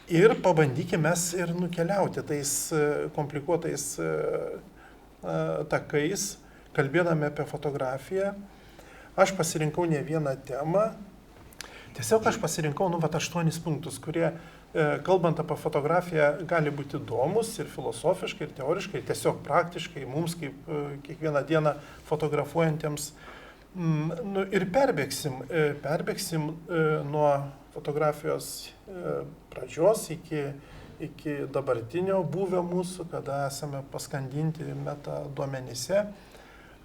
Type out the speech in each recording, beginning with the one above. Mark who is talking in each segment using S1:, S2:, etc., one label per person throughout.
S1: Ir pabandykime mes ir nukeliauti tais komplikuotais takais, kalbėdami apie fotografiją. Aš pasirinkau ne vieną temą, tiesiog aš pasirinkau 8 punktus, kurie, kalbant apie fotografiją, gali būti įdomus ir filosofiškai, ir teoriškai, tiesiog praktiškai mums, kaip kiekvieną dieną fotografuojantiems. Ir perbėgsim nuo fotografijos pradžios iki dabartinio buvę mūsų, kada esame paskandinti meta duomenyse,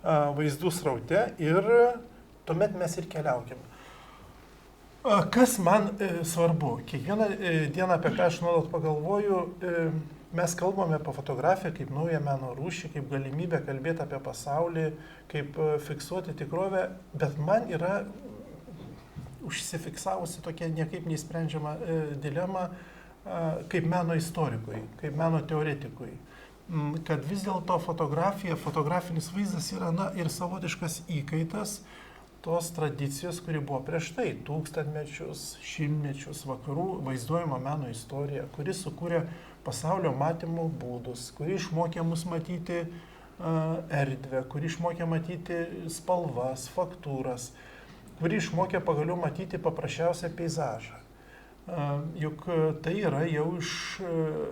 S1: vaizdų sraute ir tuomet mes ir keliaukim. Kas man svarbu? Kiekvieną dieną, apie ką aš nuolat pagalvoju, mes kalbame apie fotografiją kaip naują meno rūšį, kaip galimybę kalbėti apie pasaulį, kaip fiksuoti tikrovę, bet man yra užsifiksavusi tokia niekaip neįsprendžiama dilema kaip meno istorikui, kaip meno teoretikui. Kad vis dėlto fotografinis vaizdas yra ir savotiškas įkaitas tos tradicijos, kuri buvo prieš tai, tūkstantmečius, šimtmečius vakarų vaizduojama meno istorija, kuri sukūrė pasaulio matymo būdus, kuri išmokė mus matyti erdvę, kuri išmokė matyti spalvas, faktūras, kuri išmokė pagaliau matyti paprasčiausią peizažą. Juk tai yra jau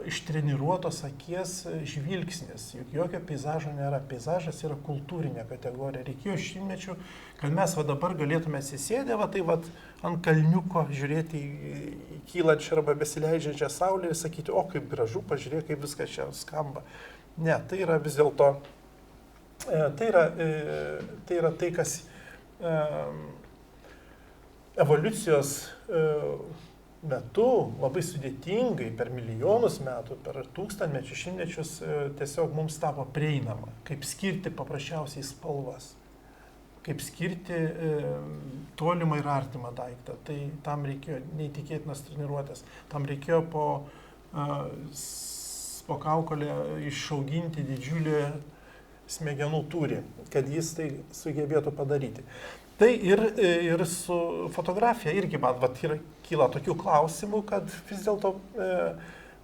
S1: ištreniruotos akies žvilgsnis, juk jokio peizažo nėra. Peizažas yra kultūrinė kategorija. Reikėjo šimtmečių, kad mes dabar galėtume atsisėdę, ant kalniuko žiūrėti į kylančią arba besileidžiančią saulę ir sakyti, o kaip gražu, pažiūrėk, kaip viskas čia skamba. Ne, tai yra vis dėlto, tai yra tai, kas evoliucijos metu labai sudėtingai per milijonus metų, per tūkstantmečius, šimtmečius tiesiog mums tapo prieinama, kaip skirti paprasčiausiai spalvas, kaip skirti tolimą ir artimą daiktą. Tai tam reikėjo neįtikėtinas treniruotės, tam reikėjo po kaukolę išauginti didžiulį smegenų tūrį, kad jis tai sugebėtų padaryti. Tai ir su fotografija irgi man kyla tokių klausimų, kad vis dėlto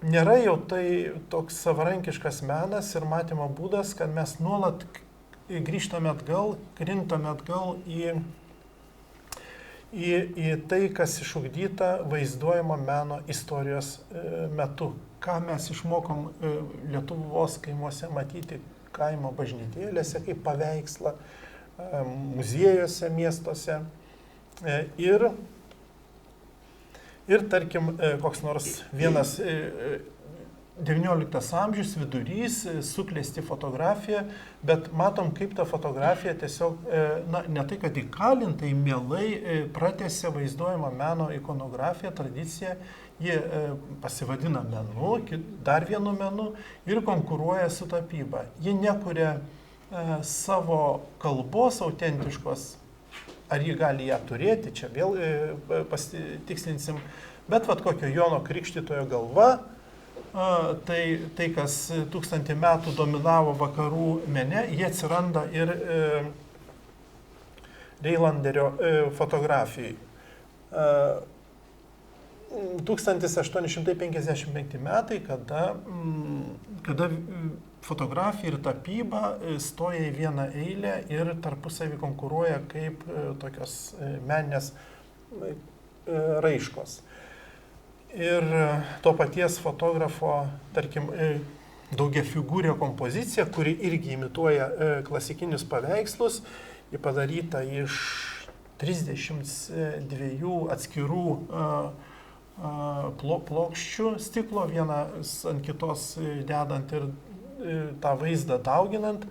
S1: nėra jau tai toks savarankiškas menas ir matymo būdas, kad mes nuolat grįžtame atgal, krintame atgal į tai, kas išugdyta vaizduojamo meno istorijos metu. Ką mes išmokom Lietuvos kaimuose matyti kaimo bažnytėlėse kaip paveikslą, muziejuose, miestuose ir tarkim, koks nors vienas 19 amžius vidurys suklesti fotografija, bet matom, kaip ta fotografija tiesiog, ne tai, kad įkalintai mielai pratęsia vaizduojama meno ikonografiją, tradiciją, ji pasivadina menu, dar vienu menu ir konkuruoja su tapyba. Ji nekuria savo kalbos autentiškos, ar jį gali ją turėti, čia vėl pasitikslinsim, bet kokio Jono Krikštytojo galva, tai kas 1000 metų dominavo vakarų mene, jie atsiranda ir Reilanderio fotografijai. 1855 metai, kada fotografija ir tapyba stoja į vieną eilę ir tarpusavį konkuruoja kaip tokios meninės raiškos. Ir to paties fotografo, tarkim, daugiafigūrė kompozicija, kuri irgi imituoja klasikinius paveikslus, ji padaryta iš 32 atskirų plokščių stiklo, vieną ant kitos dedant ir tą vaizdą dauginant,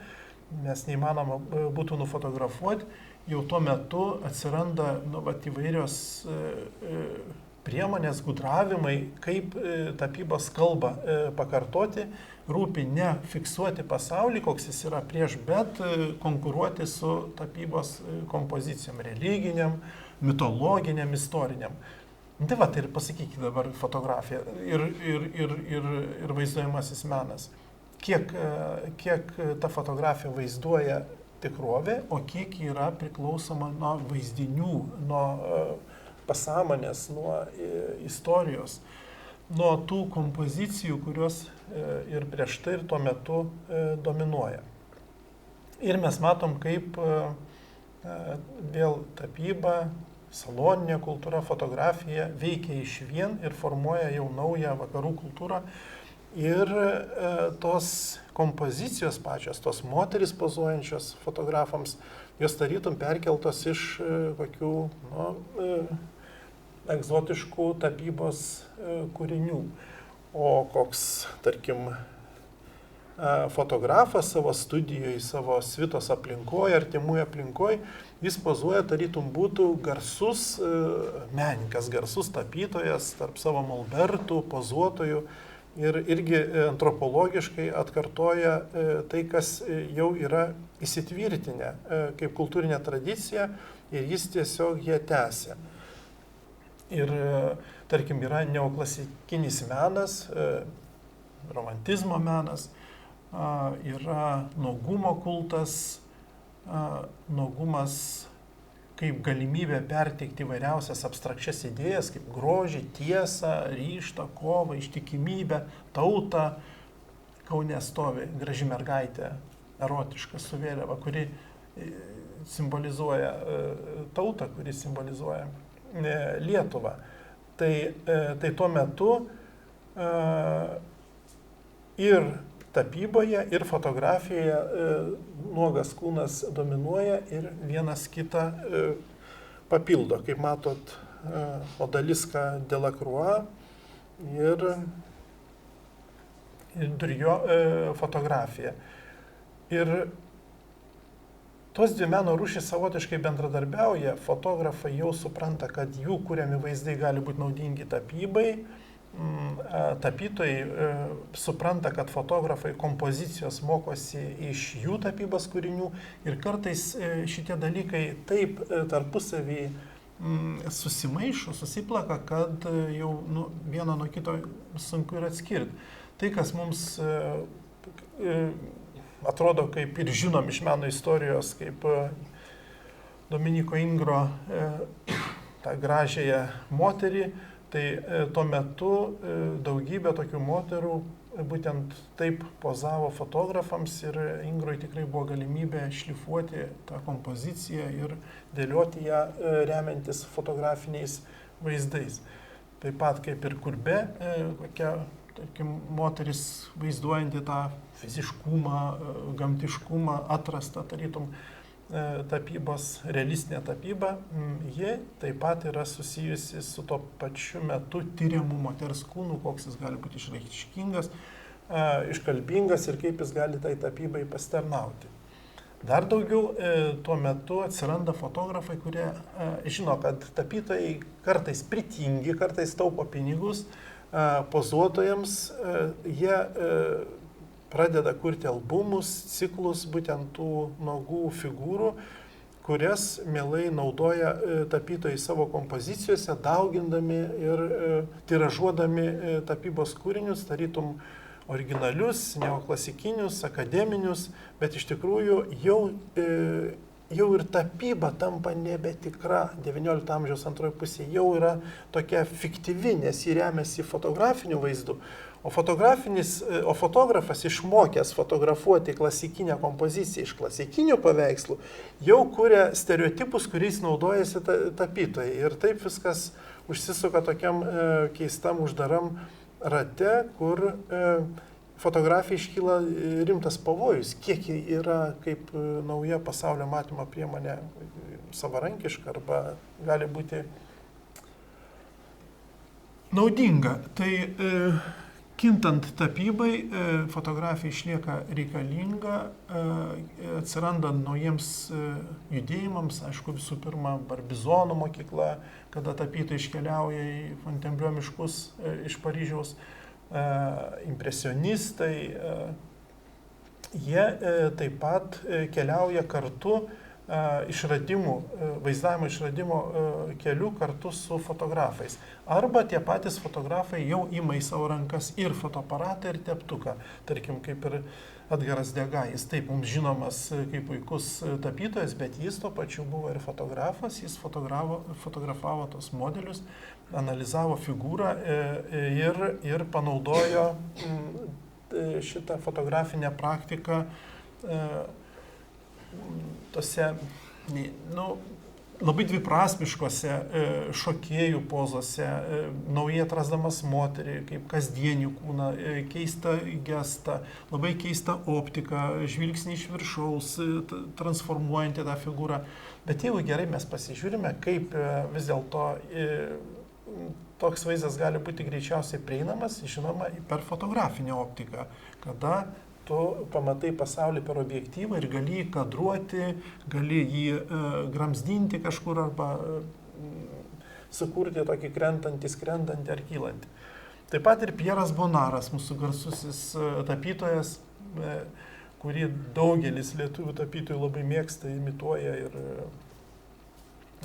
S1: nes neįmanoma būtų nufotografuoti, jau tuo metu atsiranda įvairios priemonės, gudravimai, kaip tapybos kalbą pakartoti, rūpi ne fiksuoti pasaulį, koks jis yra prieš, bet konkuruoti su tapybos kompozicijom, religiniam, mitologiniam, istoriniam. Tai tai ir pasakykite dabar fotografija ir vaizduojamasis menas. Kiek ta fotografija vaizduoja tikrovę, o kiek yra priklausoma nuo vaizdinių, nuo pasąmonės, nuo istorijos. nuo tų kompozicijų, kurios ir prieš tai, ir tuo metu dominuoja. Ir mes matom, kaip vėl tapyba, saloninė kultūra, fotografija veikia išvien ir formuoja jau naują vakarų kultūrą. Ir tos kompozicijos pačios, tos moteris pozuojančios fotografams, jos tarytum perkeltos iš kokių egzotiškų tapybos kūrinių. O koks, tarkim, fotografas savo studijoje, savo svitos aplinkoje, artimųjų aplinkoje, jis pozuoja tarytum būtų garsus menininkas, garsus tapytojas tarp savo molbertų, pozuotojų ir irgi antropologiškai atkartoja tai, kas jau yra įsitvirtinę kaip kultūrinė tradicija ir jis tiesiog ją tęsia. Ir, tarkim, yra neoklasikinis menas, romantizmo menas, yra nuogumo kultas, nuogumas kaip galimybė perteikti įvairiausias abstrakčias idėjas, kaip grožį, tiesą, ryžtą, kovą, ištikimybę, tautą. Kaune stovi graži mergaitė, erotiška su vėliava, kuri simbolizuoja tautą, kuri simbolizuoja Lietuvą. Tai tuo metu ir tapyboje, ir fotografijoje nuogas kūnas dominuoja ir vienas kitą papildo. Kaip matot, Odaliską Delacroix ir Durio fotografija. Ir tos dvi meno rūšys savotiškai bendradarbiauja. Fotografai jau supranta, kad jų kuriami vaizdai gali būti naudingi tapybai. Tapytojai supranta, kad fotografai kompozicijos mokosi iš jų tapybos kūrinių ir kartais šitie dalykai taip tarpusavį susimaišo, susiplaka, kad jau vieną nuo kito sunku ir atskirti. Tai, kas mums atrodo kaip ir žinom iš meno istorijos, kaip Dominiko Ingro tą gražiąją moterį, tai tuo metu daugybė tokių moterų būtent taip pozavo fotografams ir Ingroj tikrai buvo galimybė šlifuoti tą kompoziciją ir dėlioti ją remiantis fotografiniais vaizdais. Taip pat kaip ir Kurbe, kokia, tarkim, moteris vaizduojanti tą fiziškumą, gamtiškumą, atrastą tarytum tapybos, realistinė tapyba, ji taip pat yra susijusi su to pačiu metu tyriamų moters kūnų, koks jis gali būti išraiškingas, iškalbingas ir kaip jis gali tai tapybai pasitarnauti. Dar daugiau tuo metu atsiranda fotografai, kurie žino, kad tapytojai kartais pritingi, kartais taupo pinigus, pozuotojams jie pradeda kurti albumus, ciklus būtent tų nuogų figūrų, kurias mielai naudoja tapytojai savo kompozicijose, daugindami ir tiražuodami tapybos kūrinius, tarytum originalius, neoklasikinius, akademinius, bet iš tikrųjų jau ir tapyba tampa nebetikra. 19 amžiaus antroje pusėje jau yra tokia fiktyvi, nes jį remiasi fotografinių vaizdų. O fotografas išmokęs fotografuoti klasikinę kompoziciją iš klasikinių paveikslų, jau kuria stereotipus, kuriais naudojasi tapytojai. Ir taip viskas užsisuka tokiam keistam uždaram rate, kur fotografija iškyla rimtas pavojus, kiek yra kaip nauja pasaulio matymo priemonė savarankiška arba gali būti naudinga. Tai kintant tapybai, fotografija išlieka reikalinga, atsirandant naujiems judėjimams, aišku, visų pirma, Barbizonų mokykla, kada tapytojai iškeliauja į Fontainebleau miškus iš Paryžiaus, impresionistai, jie taip pat keliauja kartu išradimų, vaizdavimo išradimo keliu kartu su fotografais. Arba tie patys fotografai jau ima į savo rankas ir fotoaparatą, ir teptuką. Tarkim, kaip ir Edgaras Degas, jis taip mums žinomas kaip puikus tapytojas, bet jis tuo pačiu buvo ir fotografas, jis fotografavo tos modelius, analizavo figūrą ir panaudojo šitą fotografinę praktiką tose, labai dviprasmiškose šokėjų pozose, naujai atrasdamas moterį, kaip kasdienį kūną, keistą gestą, labai keistą optiką, žvilgsnį iš viršaus, transformuojantį tą figūrą. Bet jeigu gerai mes pasižiūrime, kaip vis dėlto toks vaizdas gali būti greičiausiai prieinamas, žinoma, per fotografinę optiką, kada tu pamatai pasaulį per objektyvą ir gali jį kadruoti, gali jį gramzdinti kažkur arba sukurti tokį krentantį, skrendantį ar kylantį. Taip pat ir Pieras Bonaras, mūsų garsusis tapytojas, kurį daugelis lietuvių tapytojų labai mėgsta, imituoja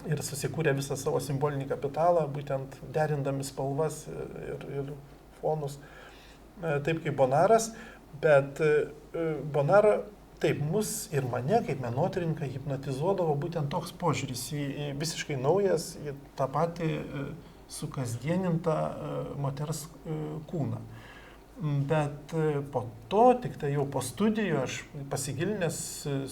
S1: ir susikūrė visą savo simbolinį kapitalą, būtent derindami spalvas ir fonus, taip kaip Bonaras. Bet Bonara taip mus ir mane kaip menotyrininką hipnotizuodavo būtent toks požiūris į visiškai naujas, į tą patį sukasdienintą moters kūną. Bet po to, tik tai jau po studijų, aš pasigilinęs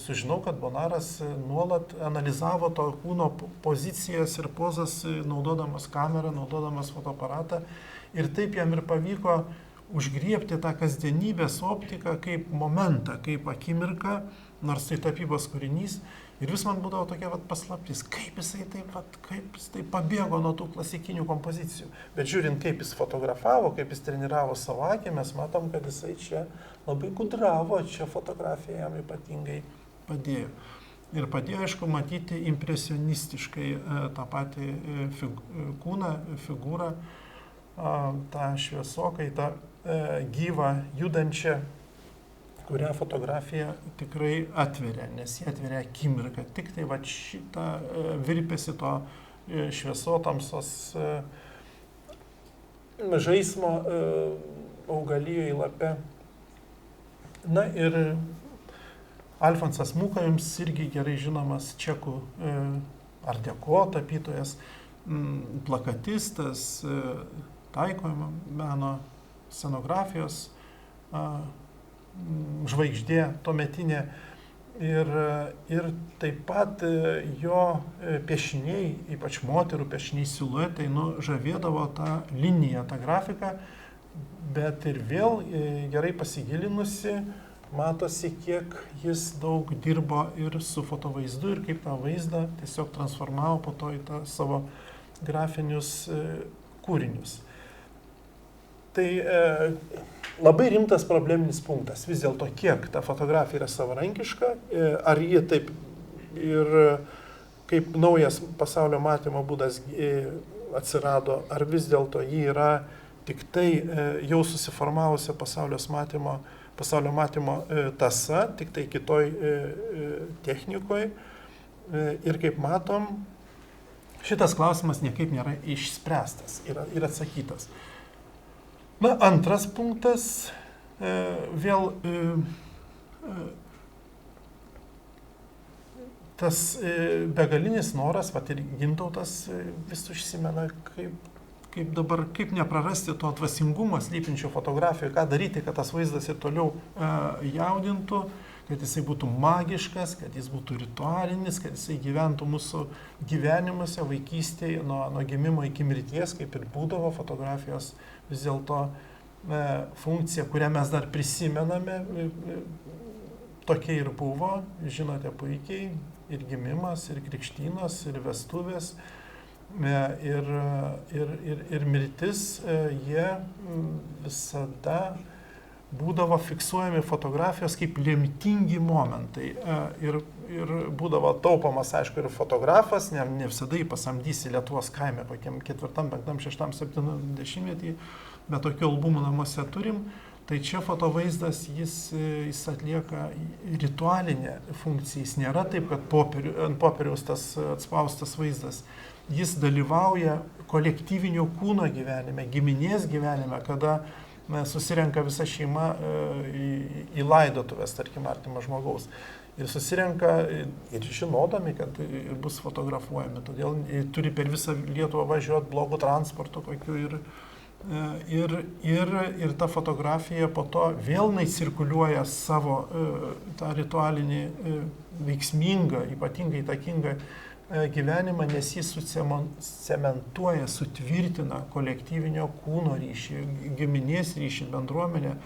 S1: sužinau, kad Bonaras nuolat analizavo to kūno pozicijas ir pozas, naudodamas kamerą, naudodamas fotoaparatą. Ir taip jam ir pavyko užgriebti tą kasdienybės optiką kaip momentą, kaip akimirką, nors tai tapybos kūrinys. Ir vis man būdavo tokia paslaptis, kaip jisai taip pabėgo nuo tų klasikinių kompozicijų. Bet žiūrint, kaip jis fotografavo, kaip jis treniravo savo akį, mes matom, kad jisai čia labai gudravo, čia fotografija jam ypatingai padėjo. Ir padėjo, aišku, matyti impresionistiškai tą patį kūną, figūrą, tą šviesokai, tą gyvą, judančią, kurią fotografija tikrai atveria, nes jie atveria akimirką. Tik tai šitą virpesi to šviesotamsos žaismo augalijoje lape. Na ir Alfonsas Mucha, jums irgi gerai žinomas čekų art deco tapytojas, plakatistas, taikomo meno, scenografijos žvaigždė tuometinė ir taip pat jo piešiniai, ypač moterų piešiniai, siluetai, žavėdavo tą liniją, tą grafiką, bet ir vėl gerai pasigilinusi, matosi, kiek jis daug dirbo ir su fotovaizdu ir kaip tą vaizdą tiesiog transformavo po to į tą savo grafinius kūrinius. Tai labai rimtas probleminis punktas. Vis dėlto, kiek ta fotografija yra savarankiška, ar ji taip ir kaip naujas pasaulio matymo būdas atsirado, ar vis dėlto ji yra tik tai jau susiformavusi pasaulio matymo tąsa, tik tai kitoj technikoj. Ir kaip matom, šitas klausimas niekaip nėra išspręstas ir atsakytas. Na, antras punktas, vėl tas begalinis noras, ir Gintautas vis užsimena, kaip neprarasti to dvasingumo slypinčio fotografijoje, ką daryti, kad tas vaizdas ir toliau jaudintų, kad jisai būtų magiškas, kad jis būtų ritualinis, kad jisai gyventų mūsų gyvenimuose, vaikystėje, nuo gimimo iki mirties, kaip ir būdavo fotografijos vis dėlto funkcija, kurią mes dar prisimename, tokia ir buvo, žinote puikiai, ir gimimas, ir krikštynos, ir vestuvės, ir mirtis, jie visada būdavo fiksuojami fotografijos kaip lemtingi momentai. Ir būdavo taupomas, aišku, ir fotografas, ne visada jį pasamdysi Lietuvos kaime, kokiam 4., 5., 6., 7. dešimtmetį, bet tokių albumų namuose turim. Tai čia fotovaizdas, jis atlieka ritualinę funkciją. Jis nėra taip, kad ant popieriaus tas atspaustas vaizdas. Jis dalyvauja kolektyvinio kūno gyvenime, giminės gyvenime, kada susirenka visa šeima į laidotuvės, tarkim, artimo žmogaus. Ir susirenka ir žinodami, kad bus fotografuojami. Todėl turi per visą Lietuvą važiuoti blogų transportų kokių ir ta fotografija po to vėl cirkuliuoja savo tą ritualinį veiksmingą, ypatingai įtakingą gyvenimą, nes jis sucementuoja, sutvirtina kolektyvinio kūno ryšį, giminės ryšį, bendruomenę,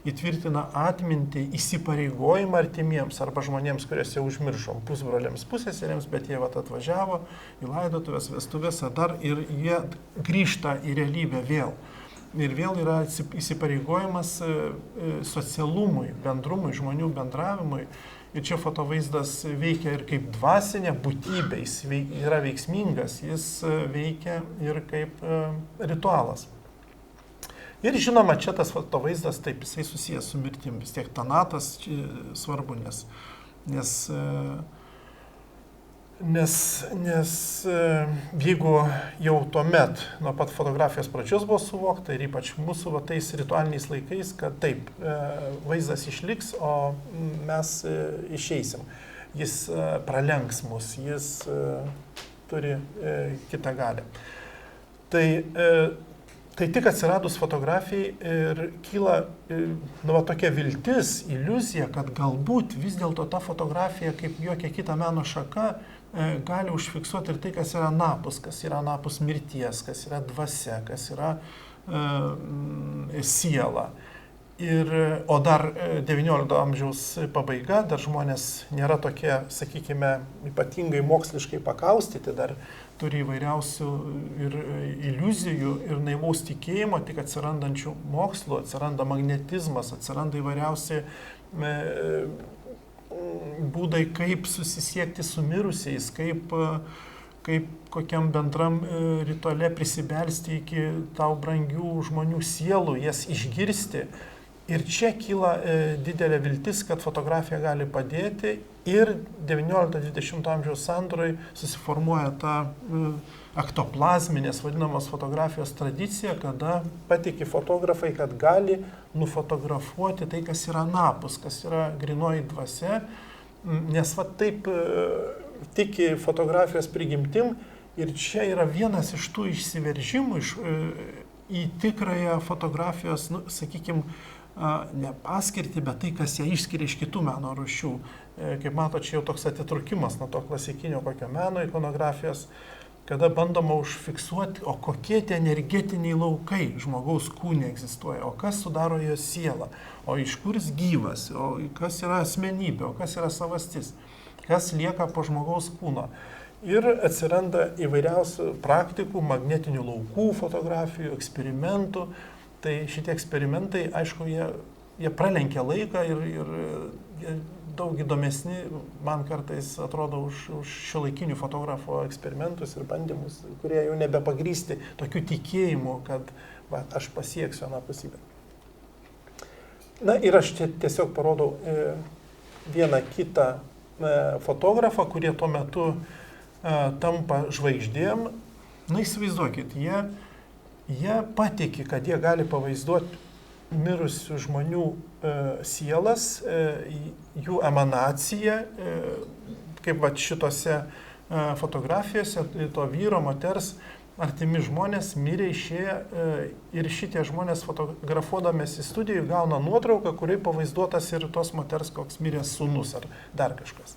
S1: įtvirtina atmintį, įsipareigojimą artimiems arba žmonėms, kuriuos jau užmiršom, pusbroliams, pusseserėms, bet jie atvažiavo į laidotuvės, vestuvės ir jie grįžta į realybę vėl. Ir vėl yra įsipareigojimas socialumui, bendrumui, žmonių bendravimui. Ir čia fotovaizdas veikia ir kaip dvasinė būtybė, jis yra veiksmingas, jis veikia ir kaip ritualas. Ir žinoma, čia tas fotovaizdas, taip, jisai susijęs su mirtim, vis tiek tanatas svarbu, nes jeigu jau tuomet, nuo pat fotografijos pradžios buvo suvokta ir ypač mūsų tais ritualiniais laikais, kad taip, vaizdas išliks, o mes išeisim. Jis pralenks mus, jis turi kitą galią. Tai tik atsiradus fotografijai ir kyla tokia viltis, iliuzija, kad galbūt vis dėlto ta fotografija, kaip jokia kita meno šaka, gali užfiksuoti ir tai, kas yra anapus, kas yra anapus mirties, kas yra dvasia, kas yra siela. O dar XIX amžiaus pabaiga, dar žmonės nėra tokie, sakykime, ypatingai moksliškai pakaustyti, dar turi įvairiausių ir iliuzijų ir naivaus tikėjimo, tik atsirandančių mokslų, atsiranda magnetizmas, atsiranda įvairiausi būdai, kaip susisiekti su mirusiais, kaip kokiam bendram rituale prisibelsti iki tau brangių žmonių sielų, jas išgirsti. Ir čia kyla didelė viltis, kad fotografija gali padėti ir XIX-XX amžiaus sandūroj susiformuoja ta aktoplazminės vadinamos fotografijos tradicija, kada patiki fotografai, kad gali nufotografuoti tai, kas yra anapus, kas yra grynoji dvasia, nes taip tiki fotografijos prigimtim ir čia yra vienas iš tų išsiveržimų į tikrąją fotografijos, sakykime, ne paskirtį, bet tai, kas ją išskiria iš kitų meno rūšių. Kaip mato, čia jau toks atitrukimas nuo to klasikinio kokio meno ikonografijos, kada bandoma užfiksuoti, o kokie tie energetiniai laukai žmogaus kūne egzistuoja, o kas sudaro jo sielą, o iš kur jis gyvas, o kas yra asmenybė, o kas yra savastis, kas lieka po žmogaus kūno. Ir atsiranda įvairiausių praktikų, magnetinių laukų fotografijų, eksperimentų. Tai šitie eksperimentai, aišku, jie pralenkia laiką ir daug įdomesni, man kartais atrodo, už šiuolaikinių fotografų eksperimentus ir bandymus, kurie jau nebepagrįsti tokiu tikėjimu, kad aš pasieksiu anapusybę. Na ir aš čia tiesiog parodau vieną kitą fotografą, kurie tuo metu tampa žvaigždėm. Na įsivaizduokit, jie patiki, kad jie gali pavaizduoti mirusių žmonių sielas, jų emanaciją, kaip šitose fotografijose, to vyro, moters, artimi žmonės mirė, išėję ir šitie žmonės fotografuodamės į studijų gauna nuotrauką, kuriai pavaizduotas ir tos moters koks miręs sūnus ar dar kažkas.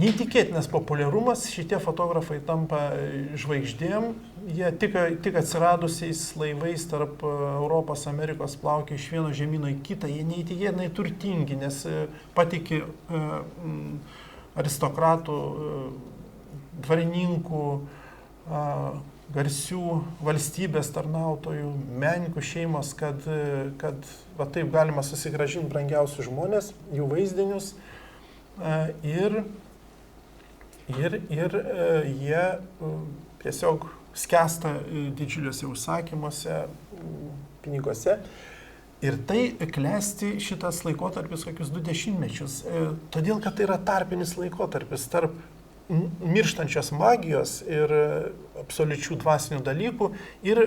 S1: Neįtikėtinas populiarumas, šitie fotografai tampa žvaigždėm, jie tik atsiradusiais laivais tarp Europos, Amerikos plaukia iš vieno žemyno į kitą, jie neįtikėtinai turtingi, nes patiki aristokratų, dvarininkų, garsių valstybės tarnautojų, menininkų šeimos, kad va taip galima susigrąžinti brangiausius žmonės, jų vaizdinius ir jie tiesiog skęsta didžiuliuose užsakymuose, pinigose. Ir tai klesti šitas laikotarpis kokius 20 mečius, todėl kad tai yra tarpinis laikotarpis tarp mirštančios magijos ir absoliučių dvasinių dalykų ir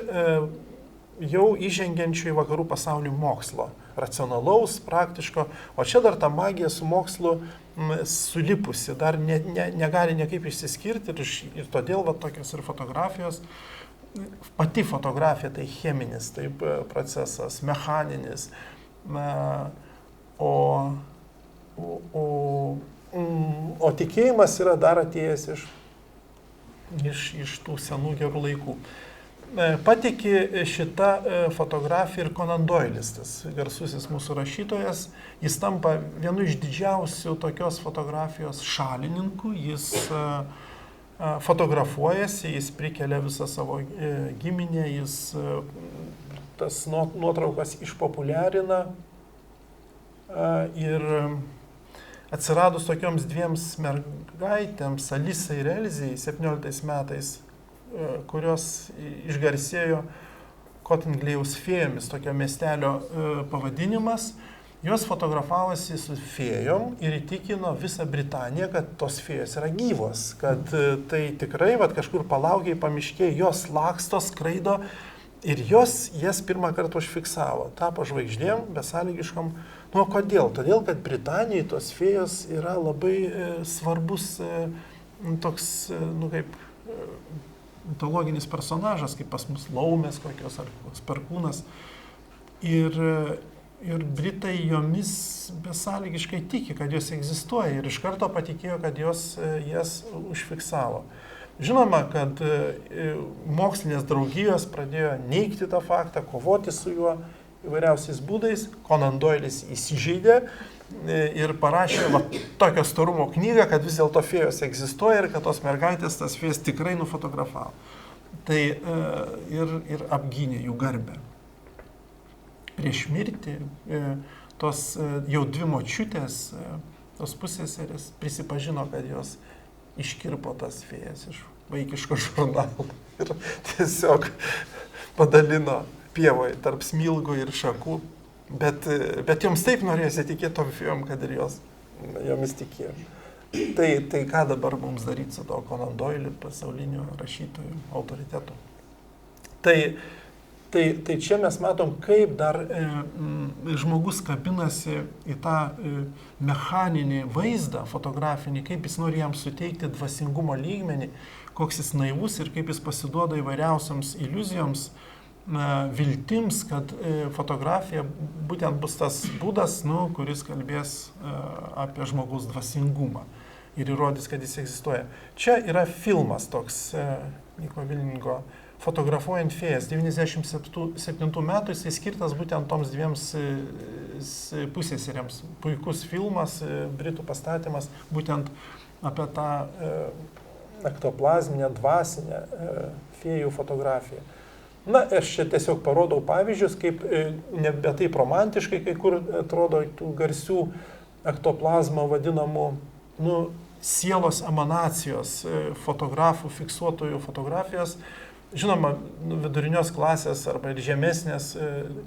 S1: jau įžengiančių į vakarų pasaulį mokslo, racionalaus, praktiško, o čia dar ta magija su mokslu sulipusi, dar negali niekaip išsiskirti ir todėl va, tokios ir fotografijos. Pati fotografija tai cheminis taip, procesas, mechaninis, o tikėjimas yra dar atėjęs iš tų senų gerų laikų. Pateikė šitą fotografiją ir Conan Doilis, tas garsusis mūsų rašytojas, jis tampa vienu iš didžiausių tokios fotografijos šalininkų, jis fotografuojasi, jis prikelia visą savo giminę, jis tas nuotraukas išpopuliarina ir atsiradus tokioms dviems mergaitėms, Alisai ir Elzijai, 17 metais, kurios išgarsėjo Kotinglėjaus fėjomis, tokio miestelio pavadinimas. Jos fotografavosi su fėjom ir įtikino visą Britaniją, kad tos fėjos yra gyvos, kad tai tikrai kažkur palaukiai pamiškė, jos laksto, skraido ir jas pirmą kartą užfiksavo. Tapo žvaigždėm, besąlygiškom. Nu, kodėl? Todėl, kad Britanijai tos fėjos yra labai svarbus toks, kaip mitologinis personažas, kaip pas mus laumės kokios ar perkūnas. Ir Britai jomis besąlygiškai tiki, kad jos egzistuoja ir iš karto patikėjo, kad jas užfiksavo. Žinoma, kad mokslinės draugijos pradėjo neigti tą faktą, kovoti su juo įvairiausiais būdais. Conan Doilis įsižeidė ir parašė tokio storumo knygą, kad vis dėlto fėjos egzistuoja ir kad tos mergaitės tas fėjas tikrai nufotografavo. Tai ir apgynė jų garbę. Prieš mirtį tos jau dvi močiutės, tos pusseserės prisipažino, kad jos iškirpo tas fėjas iš vaikiško žurnalo ir tiesiog padalino pievoje tarp smilgų ir šakų, bet joms taip norėjosi tikėti tom fėjom, kad ir jomis tikėjo. Tai ką dabar mums daryti su to Conan Doiliu, pasaulinio rašytojų autoritetu? Tai čia mes matom, kaip dar žmogus kabinasi į tą mechaninį vaizdą fotografinį, kaip jis nori jam suteikti dvasingumo lygmenį, koks jis naivus ir kaip jis pasiduoda įvairiausiams iliuzijoms, viltims, kad fotografija būtent bus tas būdas, kuris kalbės apie žmogaus dvasingumą ir įrodys, kad jis egzistuoja. Čia yra filmas toks Myko Vilningo Fotografuojant fėjas, 97 metų, jisai skirtas būtent toms dviems pusseserėms. Puikus filmas, britų pastatymas, būtent apie tą ektoplazminę, dvasinę fėjų fotografiją. Na, aš čia tiesiog parodau pavyzdžius, kaip nebe taip romantiškai, kai kur atrodo tų garsių ektoplazmo vadinamų, sielos emanacijos fotografų, fiksuotojų fotografijos. Žinoma, vidurinios klasės arba ir žemesnės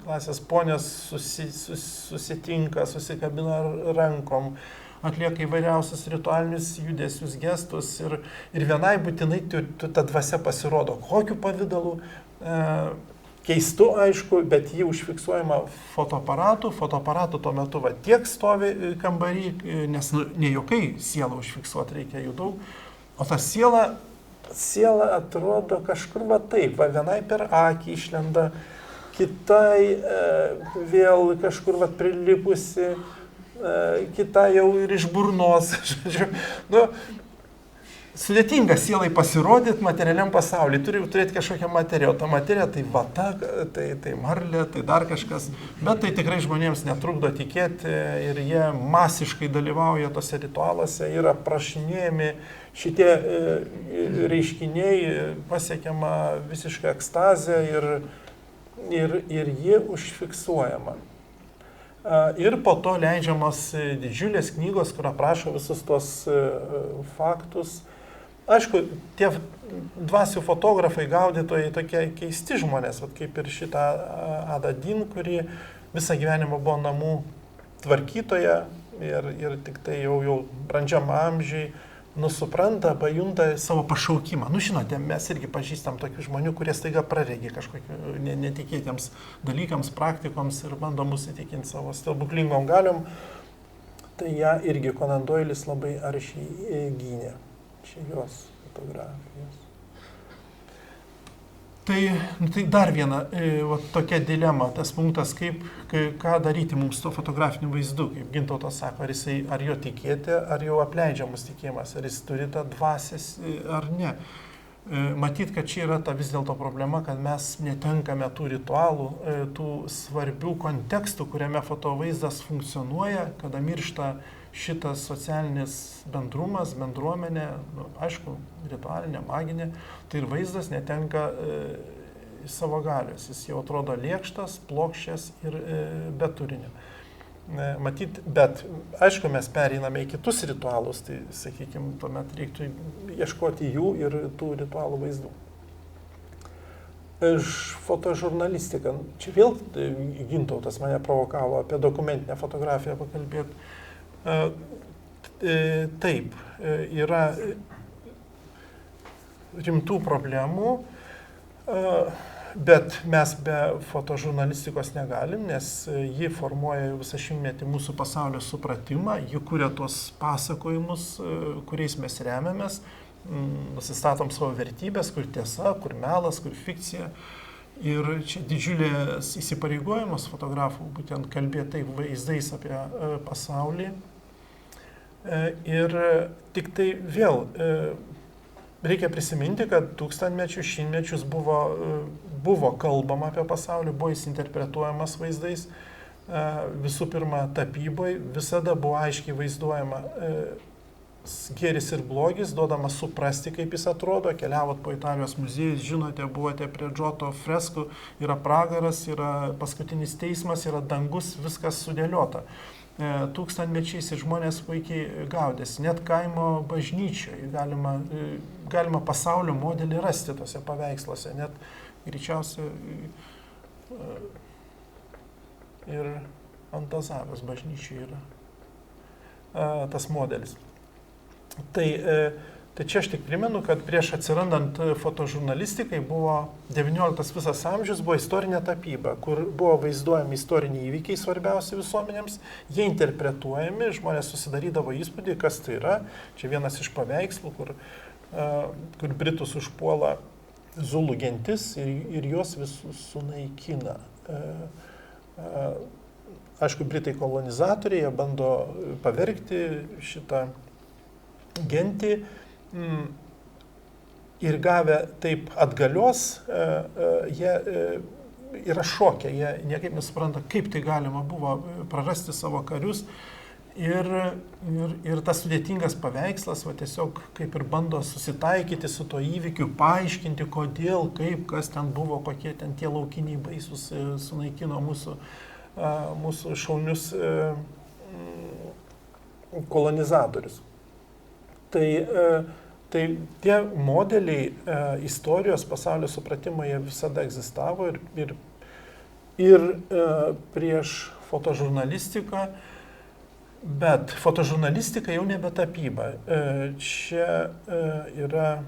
S1: klasės ponės susitinka, susikabina rankom, atlieka įvairiausius ritualinius judesius, gestus ir vienai būtinai ta dvasia pasirodo. Kokiu pavidalu? Keistu, aišku, bet jį užfiksuojama fotoaparatu. Fotoaparatu tuo metu tiek stovi kambarį, nes ne jokai sielą užfiksuoti reikia jų daug, o ta siela atrodo kažkur taip, vienai per akį išlenda, kitai vėl kažkur prilipusi, kita jau ir iš burnos. Sudėtinga sielai pasirodyti materialiam pasauliui, turi turėti kažkokią materiją, o ta materija tai vata, tai marlė, tai dar kažkas, bet tai tikrai žmonėms netrukdo tikėti ir jie masiškai dalyvauja tose ritualuose ir aprašinėjami šitie reiškiniai, pasiekiama visiška ekstazė ir ji užfiksuojama. Ir po to leidžiamos didžiulės knygos, kur aprašo visus tos faktus. Aišku, tie dvasių fotografai, gaudytojai tokie keisti žmonės, kaip ir šitą Ada Din, kuri visą gyvenimą buvo namų tvarkytoja ir tik tai jau brandžiam amžiai supranta, pajunta savo pašaukimą. Žinote, mes irgi pažįstam tokių žmonių, kurie staiga praregi kažkokiu netikėtiems dalykams, praktikoms ir bando mus įtikinti savo stebuklingom galiom. Tai ją irgi Conan Doilis labai aršiai gynė. Čia jos fotografijos. Tai dar viena tokia dilema, tas punktas, ką daryti mums to fotografiniu vaizdu, kaip Gintautas sako, ar jo tikėti, ar jau apleidžiamas tikėjimas, ar jis turi tą dvasias ar ne. Matyt, kad čia yra ta vis dėlto problema, kad mes netenkame tų ritualų, tų svarbių kontekstų, kuriame fotovaizdas funkcionuoja, kada miršta šitas socialinis bendrumas, bendruomenė, aišku, ritualinė, maginė, tai ir vaizdas netenka savo galios. Jis jau atrodo lėkštas, plokščias ir be turinio. Matyt, bet aišku, mes pereiname į kitus ritualus, tai, sakykime, tuomet reiktų ieškoti jų ir tų ritualų vaizdų. Iš fotožurnalistiką, čia vėl Gintautas mane provokavo apie dokumentinę fotografiją pakalbėti. Taip, yra rimtų problemų, bet mes be fotožurnalistikos negalim, nes ji formuoja visą šimtmetį mūsų pasaulio supratimą, ji kuria tuos pasakojimus, kuriais mes remiamės, nusistatom savo vertybės, kur tiesa, kur melas, kur fikcija. Ir čia didžiulės įsipareigojimas fotografų būtent kalbėti taip vaizdais apie pasaulį. Ir tik tai vėl reikia prisiminti, kad tūkstantmečius, šimtmečius buvo kalbama apie pasaulį, buvo jis interpretuojamas vaizdais. Visų pirma, tapyboje visada buvo aiškiai vaizduojama gėris ir blogis, duodama suprasti, kaip jis atrodo. Keliavot po Italijos muziejus, žinote, buvote prie Džoto freskų, yra pragaras, yra paskutinis teismas, yra dangus, viskas sudėliota. Tūkstantmečiais žmonės puikiai gaudėsi, net kaimo bažnyčioje galima pasaulio modelį rasti tose paveiksluose, net greičiausiai ir Antazavės bažnyčioje yra tas modelis. Tai čia aš tik primenu, kad prieš atsirandant fotožurnalistikai buvo 19 visas amžius, buvo istorinė tapyba, kur buvo vaizduojami istoriniai įvykiai svarbiausi visuomenėms, jie interpretuojami, žmonės susidarydavo įspūdį, kas tai yra. Čia vienas iš paveikslų, kur Britus užpuola Zulų gentis ir juos visus sunaikina. Aišku, Britai kolonizatoriai, jie bando pavergti šitą gentį ir gavę taip atgalios, jie yra šokę, jie niekaip nesupranta, kaip tai galima buvo prarasti savo karius ir tas sudėtingas paveikslas tiesiog kaip ir bando susitaikyti su to įvykiu, paaiškinti, kodėl, kaip, kas ten buvo, kokie ten tie laukiniai baisus sunaikino mūsų šaunius kolonizatorius. Tai tie modeliai istorijos pasaulio supratimo jie visada egzistavo ir prieš fotožurnalistiką, bet fotožurnalistika jau nebe tapyba. Čia yra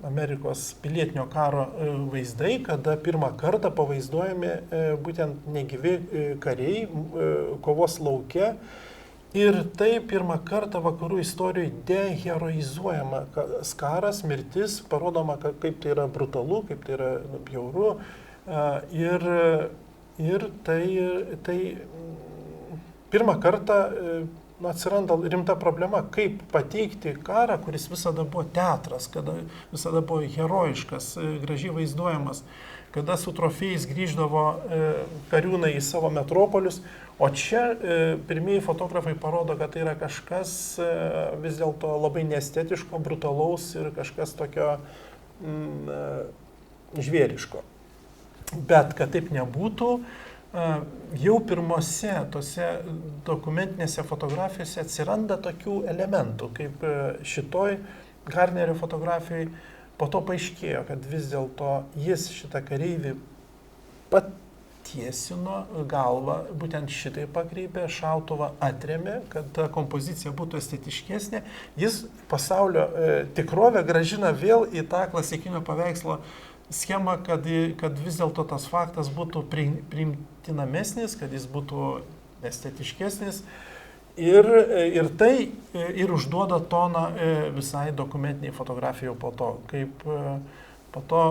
S1: Amerikos pilietinio karo vaizdai, kada pirmą kartą pavaizduojami būtent negyvi kariai kovos lauke. Ir tai pirmą kartą vakarų istorijoje deheroizuojama karas, mirtis, parodoma, kaip tai yra brutalu, kaip tai yra bjauru. Ir tai pirmą kartą atsiranda rimta problema, kaip pateikti karą, kuris visada buvo teatras, kada visada buvo herojiškas, gražiai vaizduojamas, kada su trofėjais grįždavo kariūnai į savo metropolius. O čia pirmieji fotografai parodo, kad tai yra kažkas vis dėlto labai neestetiško, brutalaus ir kažkas tokio žvėriško. Bet kad taip nebūtų, jau pirmose tose dokumentinėse fotografijose atsiranda tokių elementų, kaip šitoj Garnerio fotografijai. Po to paaiškėjo, kad vis dėlto jis šitą kareivį tiesino galvą, būtent šitai pakreipė, šautuvą atrėmė, kad ta kompozicija būtų estetiškesnė. Jis pasaulio tikrovę gražina vėl į tą klasikinio paveikslo schemą, kad vis dėlto tas faktas būtų priimtinamesnis, kad jis būtų estetiškesnis. Ir tai ir užduoda toną visai dokumentiniai fotografijai po to, kaip po to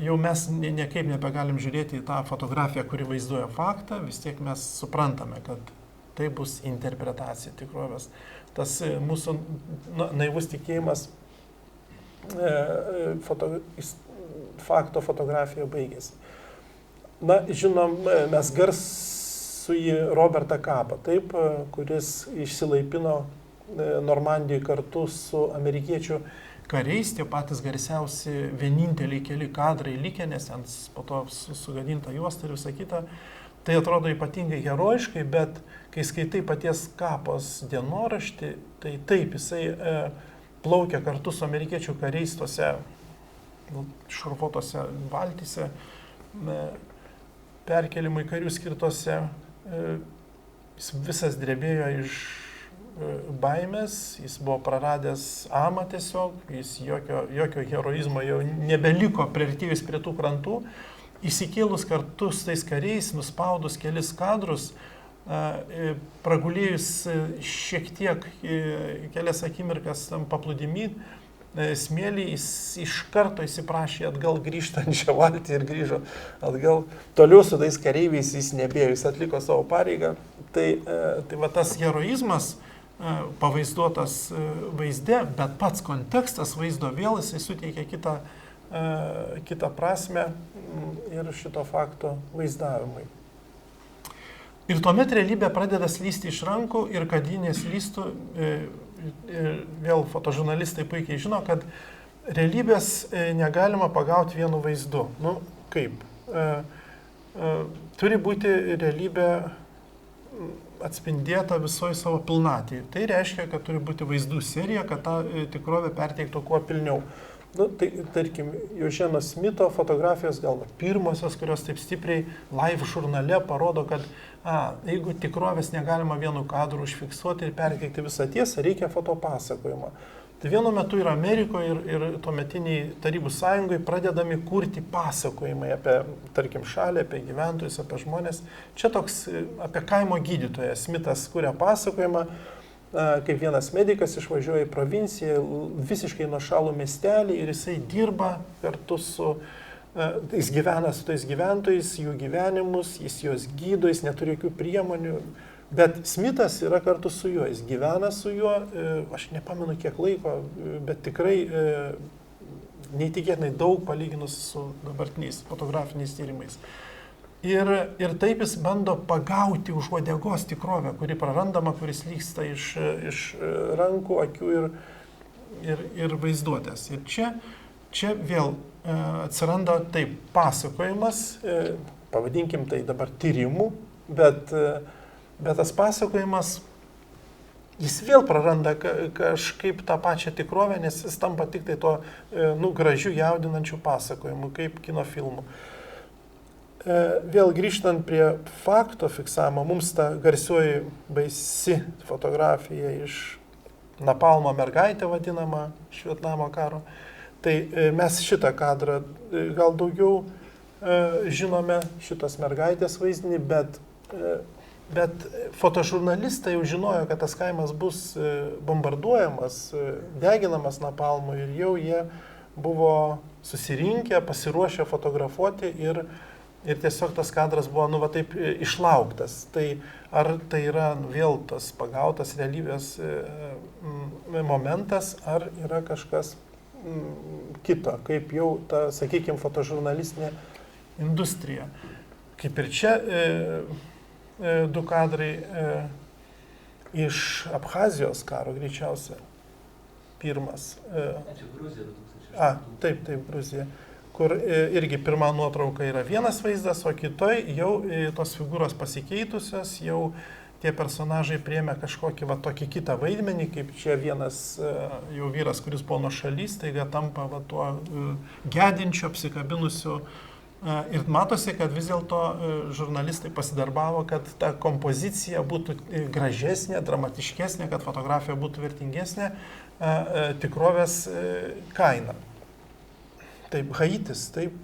S1: jau mes niekaip nebegalim žiūrėti į tą fotografiją, kuri vaizduoja faktą, vis tiek mes suprantame, kad tai bus interpretacija tikrovės. Tas mūsų naivus tikėjimas fakto fotografija baigėsi. Na, žinom, mes garsųjį Robertą Kapą, taip, kuris išsilaipino Normandijoje kartu su amerikiečių kariais, tie patys garsiausi vieninteliai keli kadrai likę, nes ten po to sugadinta juosta ir visą kitą. Tai atrodo ypatingai herojiškai, bet kai skaitai paties Kapos dienoraštį, tai taip, jisai plaukia kartu su amerikiečių kariais tose šarvuotose valtyse, perkelimui karių skirtose, jis visas drebėjo iš baimės, jis buvo praradęs amą tiesiog, jis jokio heroizmo jau nebeliko priartėjus prie tų krantų, įsikėlus kartu su tais kariais, nuspaudus kelis kadrus, pragulėjus šiek tiek kelias akimirkas tam paplūdimy, smėlį, jis iš karto įsiprašė atgal grįžtančią valtį ir grįžo atgal. Toliau su tais kareiviais jis nebėjo, jis atliko savo pareigą. Tai va tas heroizmas pavaizduotas vaizde, bet pats kontekstas vaizdo vėl jisai suteikia kitą prasme ir šito fakto vaizdavimui. Ir tuomet realybė pradeda slysti iš rankų ir kad ji neslystų, vėl fotožurnalistai puikiai žino, kad realybės negalima pagauti vienu vaizdu. Nu, kaip? Turi būti realybė atspindėta visoje savo pilnatėje. Tai reiškia, kad turi būti vaizdų serija, kad tą tikrovę perteiktų kuo pilniau. Nu, tai, tarkim, Eugeno Smito fotografijos gal pirmosios, kurios taip stipriai Life žurnale parodo, kad jeigu tikrovės negalima vienu kadru užfiksuoti ir perteikti visą tiesą, reikia fotopasakojimo. Tai vienu metu ir Amerikoje, ir tuometiniai Tarybų sąjungai pradedami kurti pasakojimai apie, tarkim, šalį, apie gyventojus, apie žmonės. Čia toks apie kaimo gydytoją. Smitas kuria pasakojimą, kaip vienas medikas išvažiuoja į provinciją, visiškai nuošalų miestelį ir jisai dirba kartu su, jis gyvena su tais gyventojais, jų gyvenimus, jis juos gydo, jis neturi jokių priemonių. Bet Smitas yra kartu su juo, jis gyvena su juo, aš nepamenu kiek laiko, bet tikrai neįtikėtinai daug palyginus su dabartiniais fotografiniais tyrimais. Ir taip jis bando pagauti už uodegos tikrovę, kuri prarandama, kuris lyksta iš rankų, akių ir vaizduotės. Ir čia vėl atsiranda taip pasakojimas, pavadinkim tai dabar tyrimų, bet tas pasakojimas, jis vėl praranda kažkaip tą pačią tikrovę, nes jis tampa tik tai to gražių, jaudinančių pasakojimų, kaip kino filmų. Vėl grįžtant prie fakto fiksavimo, mums ta garsioji baisi fotografija iš Napalmo mergaitė vadinama iš Vietnamo karo, tai mes šitą kadrą gal daugiau žinome, šitos mergaitės vaizdinį, bet fotožurnalistai jau žinojo, kad tas kaimas bus bombarduojamas, deginamas napalmu ir jau jie buvo susirinkę, pasiruošę fotografuoti ir tiesiog tas kadras buvo, va taip išlauktas. Tai ar tai yra vėl tas pagautas realybės momentas, ar yra kažkas kito, kaip jau ta, sakykime, fotožurnalistinė industrija. Kaip ir čia du kadrai iš Abchazijos karo, greičiausia, pirmas.
S2: Čia Gruzija 2006.
S1: Taip, Gruzija. Kur irgi pirma nuotrauka yra vienas vaizdas, o kitoj jau tos figūros pasikeitusios, jau tie personažai priėmė kažkokį tokį kitą vaidmenį, kaip čia vienas jau vyras, kuris buvo nuošalys, taiga tampa tuo gedinčiu, apsikabinusiu Ir matosi, kad vis dėlto žurnalistai pasidarbavo, kad ta kompozicija būtų gražesnė, dramatiškesnė, kad fotografija būtų vertingesnė tikrovės kaina. Taip, Haitis, taip,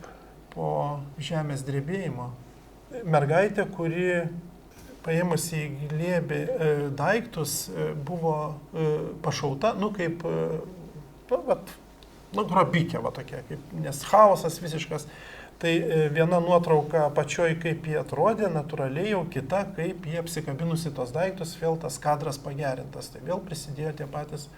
S1: po žemės drebėjimo. Mergaitė, kuri paėmusi į glėbį daiktus, buvo pašauta, kaip, grobikė, tokia, nes chaosas visiškas. Tai viena nuotrauka pačioj, kaip jie atrodė, natūraliai, jau kita, kaip jie apsikabinusi tos daiktus, vėl tas kadras pagerintas. Tai vėl prisidėjo tie patys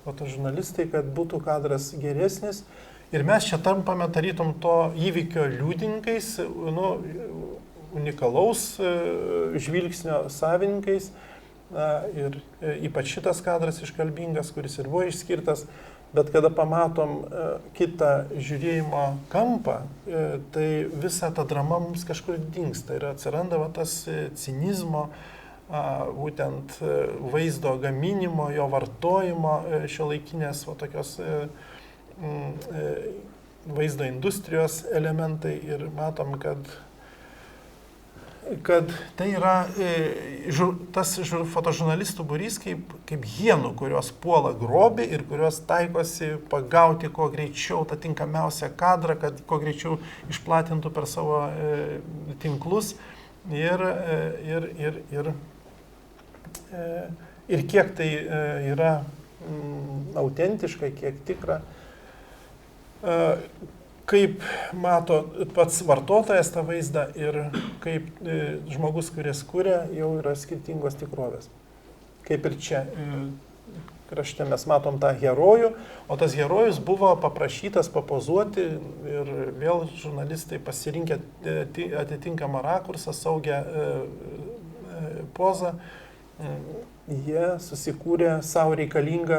S1: fotožurnalistai, kad būtų kadras geresnis. Ir mes čia tampame tarytum to įvykio liudininkais, unikalaus žvilgsnio savininkais. Ir ypač šitas kadras iškalbingas, kuris ir buvo išskirtas. Bet kada pamatom kitą žiūrėjimo kampą, tai visa ta drama mums kažkur dingsta ir atsiranda tas cinizmo, būtent vaizdo gaminimo, jo vartojimo, šiuolaikinės tokios vaizdo industrijos elementai ir matom, kad tai yra tas fotožurnalistų būrys kaip hienų, kurios puola grobį ir kurios taikosi pagauti kuo greičiau tą tinkamiausią kadrą, kad kuo greičiau išplatintų per savo tinklus ir kiek tai yra autentiška, kiek tikra. Kaip mato pats vartotojas tą vaizdą ir kaip žmogus, kuris kuria, jau yra skirtingos tikrovės. Kaip ir čia krašte mes matom tą herojų, o tas herojus buvo paprašytas papozuoti ir vėl žurnalistai pasirinkę atitinkamą rakursą, saugią pozą. Jie susikūrė savo reikalingą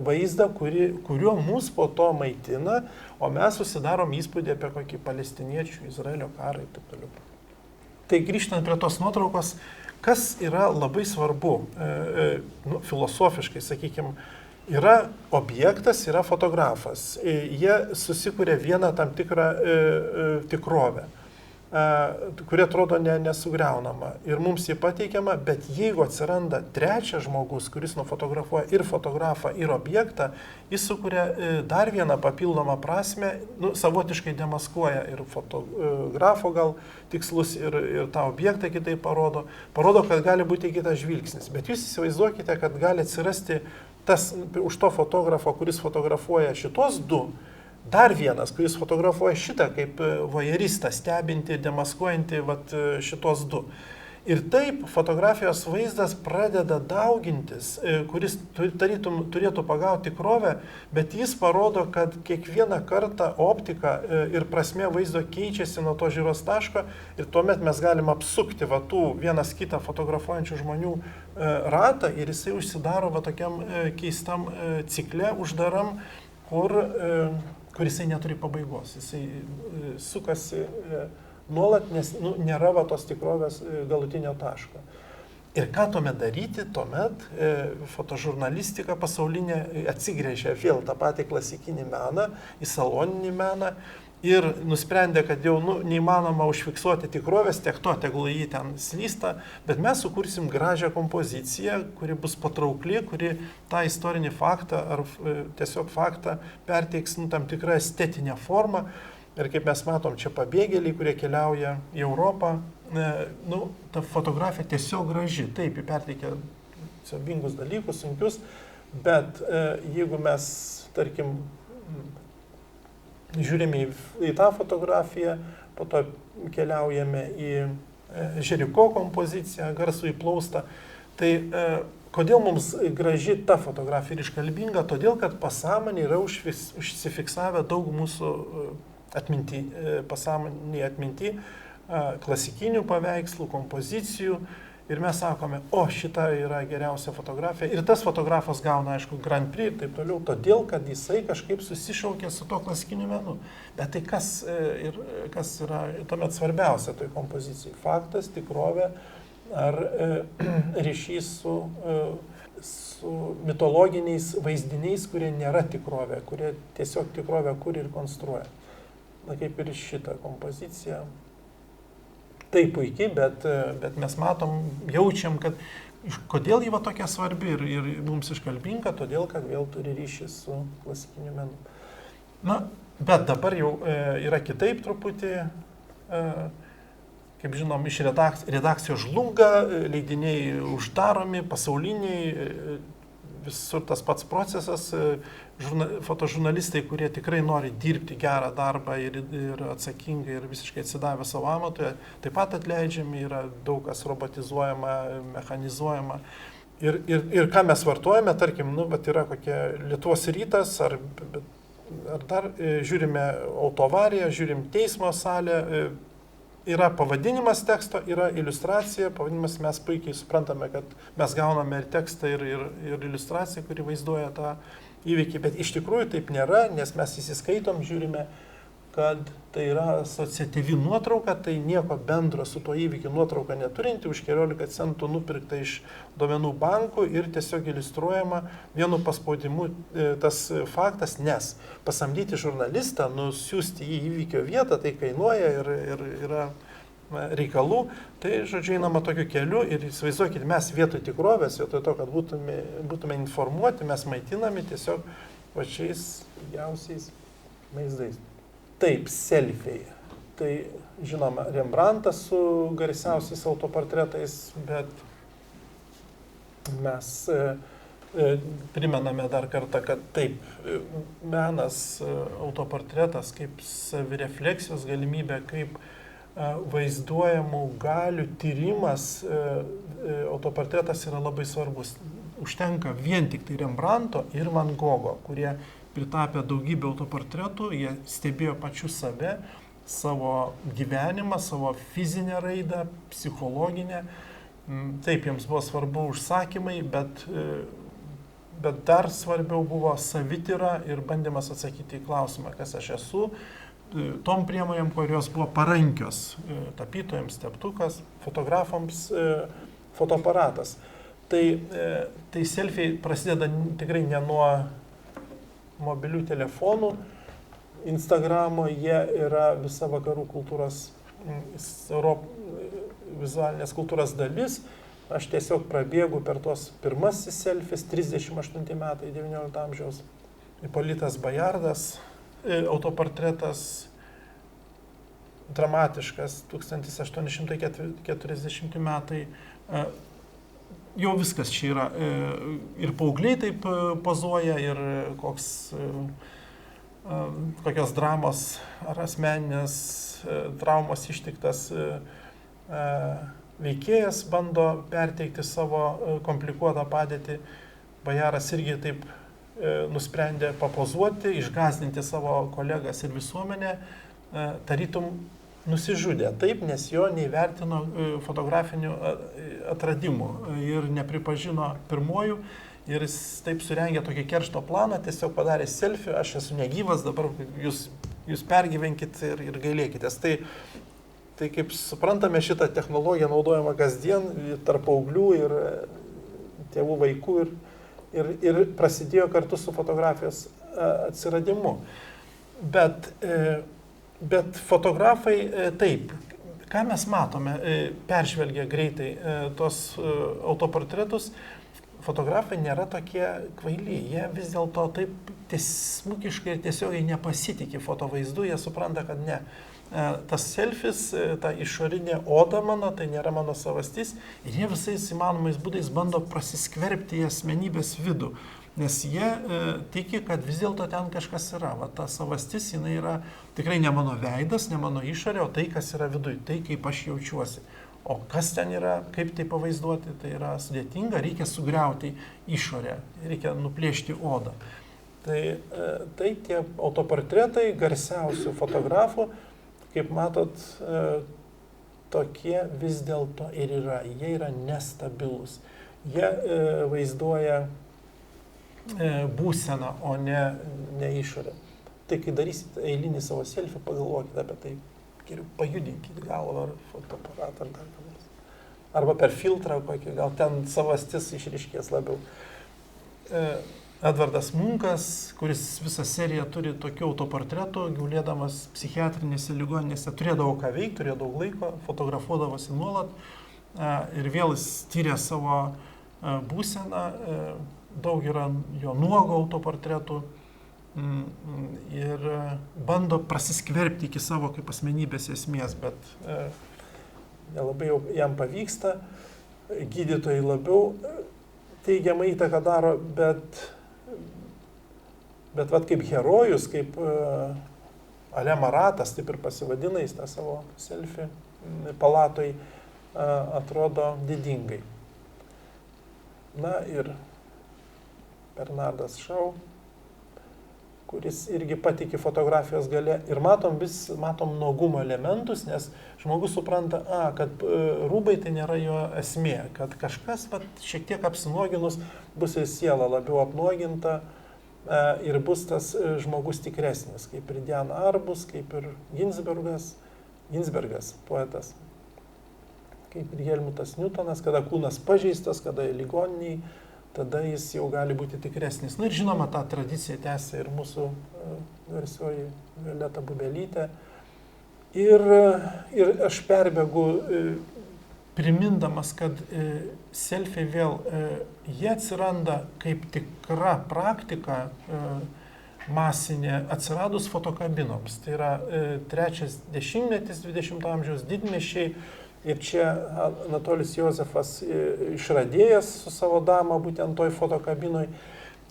S1: vaizdą, kuriuo mus po to maitina, o mes susidarom įspūdį apie kokį palestiniečių, Izraelio karą ir taip toliau. Tai grįžtant prie tos nuotraukos, kas yra labai svarbu, filosofiškai, sakykime, yra objektas, yra fotografas. Jie susikūrė vieną tam tikrą tikrovę, kuri atrodo nesugriaunama ir mums jį pateikiama, bet jeigu atsiranda trečias žmogus, kuris nufotografuoja ir fotografą, ir objektą, jis sukuria dar vieną papildomą prasmę, savotiškai demaskuoja ir fotografo gal tikslus ir tą objektą kitaip parodo, kad gali būti kitas žvilgsnis. Bet jūs įsivaizduokite, kad gali atsirasti tas už to fotografo, kuris fotografuoja šitos du, dar vienas, kuris fotografuoja šitą kaip vojeristą, stebinti, demaskuojantį šitos du. Ir taip fotografijos vaizdas pradeda daugintis, kuris tarytum turėtų pagauti tikrovę, bet jis parodo, kad kiekvieną kartą optika ir prasmė vaizdo keičiasi nuo to žiūros taško ir tuomet mes galim apsukti tų vienas kitą fotografuojančių žmonių ratą ir jisai užsidaro tokiam keistam cikle, uždaram, kuris neturi pabaigos, jisai sukasi nuolat, nes nėra tos tikrovės galutinio taško. Ir ką tuomet daryti? Tuomet fotožurnalistika pasaulinė atsigręžia vėl tą patį klasikinį meną, į saloninį meną ir nusprendė, kad jau neįmanoma užfiksuoti tikrovės, tiek to, tegul jį ten slysta, bet mes sukursim gražią kompoziciją, kuri bus patraukli, kuri tą istorinį faktą ar tiesiog faktą perteiks tam tikrą estetinę formą. Ir kaip mes matom, čia pabėgėliai, kurie keliauja į Europą, ta fotografija tiesiog graži, taip, ji perteikia siaubingus dalykus, sunkius, bet jeigu mes, tarkim, žiūrime į tą fotografiją, po to keliaujame į Žeriko kompoziciją, garsų įplaustą. Tai kodėl mums graži ta fotografija ir iškalbinga? Todėl, kad pasąmonė yra užsifiksavę daug mūsų pasąmonėje atminty klasikinių paveikslų, kompozicijų. Ir mes sakome, šita yra geriausia fotografija. Ir tas fotografas gauna, aišku, Grand Prix ir taip toliau, todėl, kad jisai kažkaip susišaukė su to klasikiniu menu. Bet tai kas yra tuomet svarbiausia toj kompozicijai? Faktas, tikrovė ar ryšys su mitologiniais vaizdiniais, kurie nėra tikrovė, kurie tiesiog tikrovę kuria ir konstruoja. kaip ir šitą kompoziciją. Tai puikiai, bet mes matom, jaučiam, kad kodėl ji va tokia svarbi ir mums iškalbinga, todėl, kad vėl turi ryšį su klasikiniu menu. Na, bet dabar jau yra kitaip truputį, kaip žinom, iš redakcijos žlunga, leidiniai uždaromi, pasauliniai, visur tas pats procesas, fotožurnalistai, kurie tikrai nori dirbti gerą darbą ir atsakingai ir visiškai atsidavę savo amatui, taip pat atleidžiami, yra daug kas robotizuojama, mechanizuojama. Ir ką mes vartojame, tarkim, bet yra kokie Lietuvos rytas, ar dar žiūrime autovariją, žiūrim teismo salę, yra pavadinimas teksto, yra iliustracija, pavadinimas mes puikiai suprantame, kad mes gauname ir tekstą, ir iliustraciją, kuri vaizduoja tą įvykį, bet iš tikrųjų taip nėra, nes mes įsiskaitom, žiūrime, kad tai yra asociatyvi nuotrauka, tai nieko bendro su tuo įvykiu nuotrauka neturinti, už 14 centų nupirkta iš duomenų bankų ir tiesiog iliustruojama vienu paspaudimu tas faktas, nes pasamdyti žurnalistą, nusiųsti į įvykio vietą, tai kainuoja ir yra reikalų, tai, žodžiu, einama tokiu keliu ir įsivaizduokit, mes vietoj tikrovės, vietoj to, kad būtume informuoti, mes maitinami tiesiog pačiais ilgiausiais vaizdais. Taip, selfiai. Tai, žinoma, Rembrandtas su garsiausiais autoportretais, bet mes primename dar kartą, kad taip, menas, autoportretas kaip savirefleksijos galimybė, kaip vaizduojamų galių tyrimas, autoportretas yra labai svarbus. Užtenka vien tik tai Rembrandto ir Van Gogo, kurie pritapė daugybę autoportretų, jie stebėjo pačius save, savo gyvenimą, savo fizinę raidą, psichologinę. Taip, jiems buvo svarbu užsakymai, bet dar svarbiau buvo savityra ir bandymas atsakyti į klausimą, kas aš esu, tom priemonėm, kurios buvo parankios tapytojams, teptukas, fotografams, fotoaparatas. Tai selfiai prasideda tikrai ne nuo mobilių telefonų, Instagramo, jie yra visa vakarų kultūros, vizualinės kultūros dalis. Aš tiesiog prabėgu per tos pirmasis selfis, 38 metai 19 amžiaus. Ipolitas Bajardas, autoportretas dramatiškas, 1840 metai. Jau viskas čia yra. Ir paaugliai taip pozuoja, ir kokios dramos ar asmeninės traumos ištiktas veikėjas bando perteikti savo komplikuotą padėtį. Bajaras irgi taip nusprendė papozuoti, išgąsdinti savo kolegas ir visuomenę, tarytum nusižudė. Taip, nes jo neįvertino fotografinių atradimų ir nepripažino pirmojų. Ir jis taip surengė tokį keršto planą, tiesiog padarė selfie, aš esu negyvas, dabar jūs pergyvenkit ir gailėkitės. Tai kaip suprantame, šitą technologiją naudojama kasdien tarp paauglių ir tėvų vaikų ir prasidėjo kartu su fotografijos atsiradimu. Bet fotografai taip, ką mes matome, peržvelgia greitai tos autoportretus, fotografai nėra tokie kvaili, jie vis dėlto taip tiesmukiškai ir tiesiogiai nepasitikė fotovaizdu, jie supranta, kad ne. Tas selfis, ta išorinė oda mano, tai nėra mano savastis ir jie visais įmanomais būdais bando prasiskverbti į asmenybės vidų, nes jie tiki, kad vis dėlto ten kažkas yra. Va, ta savastis, jinai yra tikrai ne mano veidas, ne mano išorė, o tai, kas yra viduj, tai kaip aš jaučiuosi. O kas ten yra, kaip tai pavaizduoti, tai yra sudėtinga, reikia sugriauti išorę, reikia nuplėšti odą. Tai tie autoportretai garsiausių fotografų, kaip matot, tokie vis dėlto ir yra. Jie yra nestabilus. Jie vaizduoja būseną, o ne išorę. Tai kai darysit eilinį savo selfį, pagalvokite apie tai. Geriau pajudinkit galvą ar fotoaparatą ar dar ką nors. Arba per filtrą kokį, gal ten savastis išryškės labiau. Edvardas Munkas, kuris visą seriją turi tokių autoportretų, gulėdamas psichiatrinėse ligoninėse, turėdavo ką veikti, turėjo daug laiko, fotografuodavosi nuolat ir vėl jis tyrė savo būseną, daug yra jo nuogo autoportretų ir bando prasiskverbti iki savo kaip asmenybės esmės, bet nelabai jam pavyksta, gydytojai labiau teigiamą įtaką daro, bet vat kaip herojus, kaip Ale Maratas, taip ir pasivadina jis tą savo selfį palatoj, atrodo didingai. Na ir Bernardas Šau, kuris irgi patiki fotografijos gale ir matom nuogumo elementus, nes žmogus supranta, kad rūbai tai nėra jo esmė, kad kažkas šiek tiek apsinuoginus bus ir siela labiau apnuoginta ir bus tas žmogus tikresnis, kaip ir Diana Arbus, kaip ir Ginsbergas, poetas, kaip ir Helmutas Newtonas, kada kūnas pažeistas, kada ligoniniai, tada jis jau gali būti tikresnis. Na ir žinoma, tą tradiciją tęsia ir mūsų garsioji Violeta Bubelytė. Ir aš perbėgu, primindamas, kad selfiai vėl, jie atsiranda kaip tikra praktika masinė atsiradus fotokabinoms. Tai yra trečias dešimtmetis 20 amžiaus didmiesčiai. Ir čia Anatolijus Jozefas išradėjas su savo dama būtent toj fotokabinoj.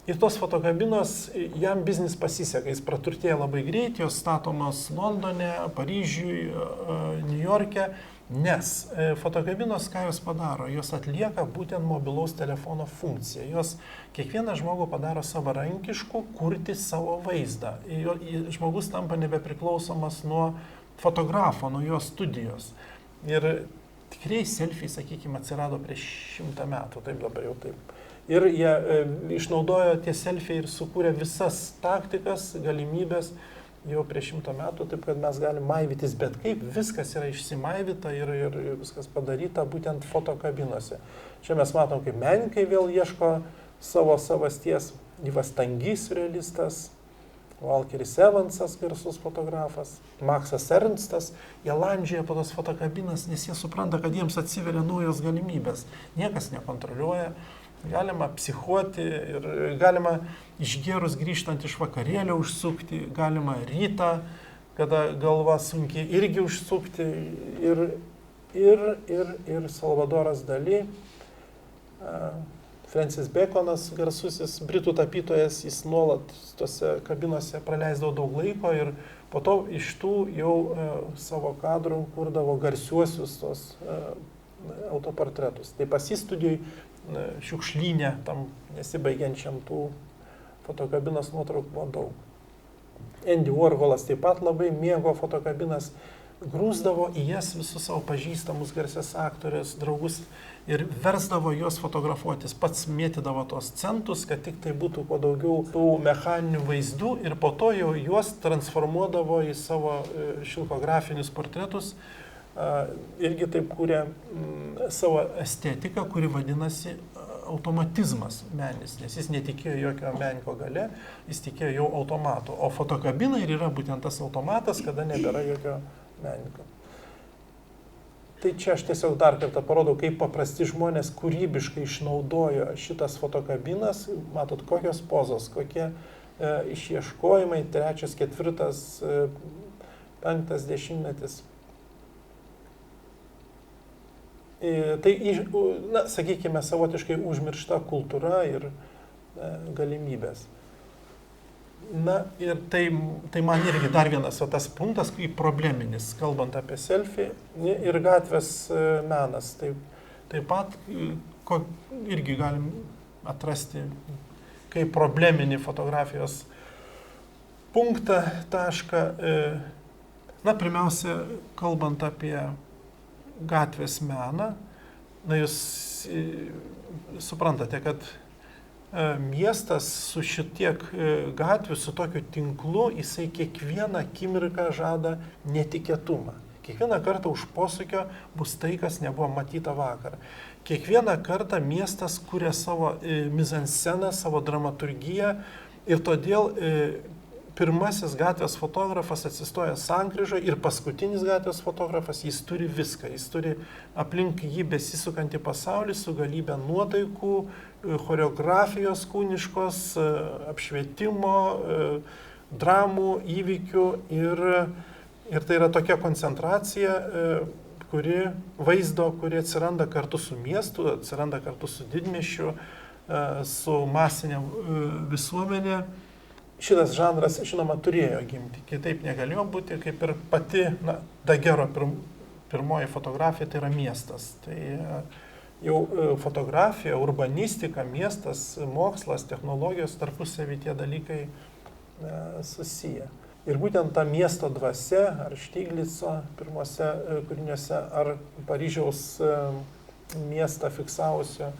S1: Ir tos fotokabinos, jam biznis pasiseka, jis praturtėja labai greit, jos statomos Londone, Paryžiui, Niujorke, nes fotokabinos ką jos padaro, jos atlieka būtent mobilaus telefono funkciją. Jos kiekvieną žmogų padaro savarankišku kurti savo vaizdą. Žmogus tampa nebepriklausomas nuo fotografo, nuo jo studijos. Ir tikrai selfiai, sakykime, atsirado prieš 100 metų, taip dabar jau taip. Ir jie išnaudojo tie selfiai ir sukūrė visas taktikas, galimybės jau prieš 100 metų, taip kad mes galim maivytis bet kaip, viskas yra išsimaivyta ir viskas padaryta būtent fotokabinose. Čia mes matom, kaip menininkai vėl ieško savo savasties, Yvas Tangys realistas, Walkeris Evansas, garsus fotografas, Maksas Ernstas, jie landžioja po tos fotokabinas, nes jie supranta, kad jiems atsiveria naujos galimybės. Niekas nekontroliuoja, galima psichuoti ir galima išgėrus grįžtant iš vakarėlio užsukti, galima rytą, kada galva sunkiai irgi užsukti ir Salvadoras Dali. Francis Baconas, garsusis britų tapytojas, jis nuolat tose kabinose praleisdavo daug laiko ir po to iš tų jau savo kadrų kurdavo garsiuosius tos autoportretus. Tai pas jį studijoj šiukšlynė, tam nesibaigiančiam tų fotokabinos nuotraukų buvo daug. Andy Warholas taip pat labai mėgo fotokabinas, grūsdavo į jas visus savo pažįstamus garsias aktorės, draugus ir versdavo juos fotografuotis. Pats mėtydavo tos centus, kad tik tai būtų kuo daugiau tų mechaninių vaizdų ir po to jau juos transformuodavo į savo šilkografinius portretus. Irgi taip kūrė savo estetiką, kuri vadinasi automatizmas meninis, nes jis netikėjo jokio menininko gale, jis tikėjo jau automatu. O fotokabina ir yra būtent tas automatas, kada nebėra jokio menininko. Tai čia aš tiesiog dar kartą parodau, kaip paprasti žmonės kūrybiškai išnaudojo šitas fotokabinas. Matot, kokios pozos, kokie išieškojimai, 3., 4., 5. dešimtmetis. Tai, na, sakykime, savotiškai užmiršta kultūra ir galimybės. Na ir tai man irgi dar vienas tas punktas, kaip probleminis, kalbant apie selfie ir gatvės menas. Taip pat irgi galim atrasti kaip probleminį fotografijos punktą, tašką. Na, pirmiausia, kalbant apie gatvės meną, na, jūs suprantate, kad miestas su šitiek gatvių, su tokiu tinklu, jisai kiekvieną akimirką žada netikėtumą. Kiekvieną kartą už posūkio bus tai, kas nebuvo matyta vakar. Kiekvieną kartą miestas kuria savo mizansceną, savo dramaturgiją ir todėl pirmasis gatvės fotografas atsistoja sankryžoje ir paskutinis gatvės fotografas, jis turi viską. Jis turi aplink jį besisukantį pasaulį su galybė nuotaikų, choreografijos kūniškos, apšvietimo, dramų, įvykių ir tai yra tokia koncentracija, vaizdo, kuri atsiranda kartu su miestu, atsiranda kartu su didmiesčiu, su masinė visuomenė. Šitas žanras, žinoma, turėjo gimti, kitaip negalėjo būti, kaip ir pati Dagero pirmoji fotografija, tai yra miestas. Tai jau fotografija, urbanistika, miestas, mokslas, technologijos tarpusavy tie dalykai susiję. Ir būtent ta miesto dvasia, ar Štyglico pirmose kūriniuose, ar Paryžiaus miestą fiksavusio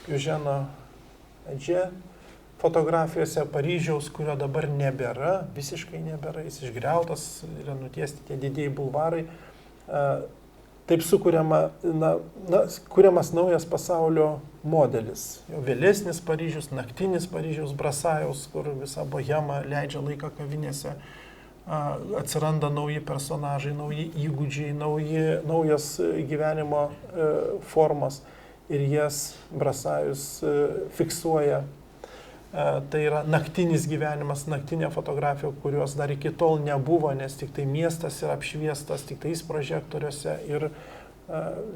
S1: Eugeno Adže fotografijose Paryžiaus, kurio dabar nebėra, visiškai nebėra, jis išgriautas, yra nutiesti tie didieji bulvarai. Taip kuriamas naujas pasaulio modelis. Jau vėlesnis Paryžius, naktinis Paryžiaus Brasajaus, kur visa bohema leidžia laiką kavinėse. Atsiranda nauji personažai, nauji įgūdžiai, naujos gyvenimo formos ir jas Brasajus fiksuoja. Tai yra naktinis gyvenimas, naktinė fotografija, kurios dar iki tol nebuvo, nes tik tai miestas yra apšviestas, tik tais prožektoriuose ir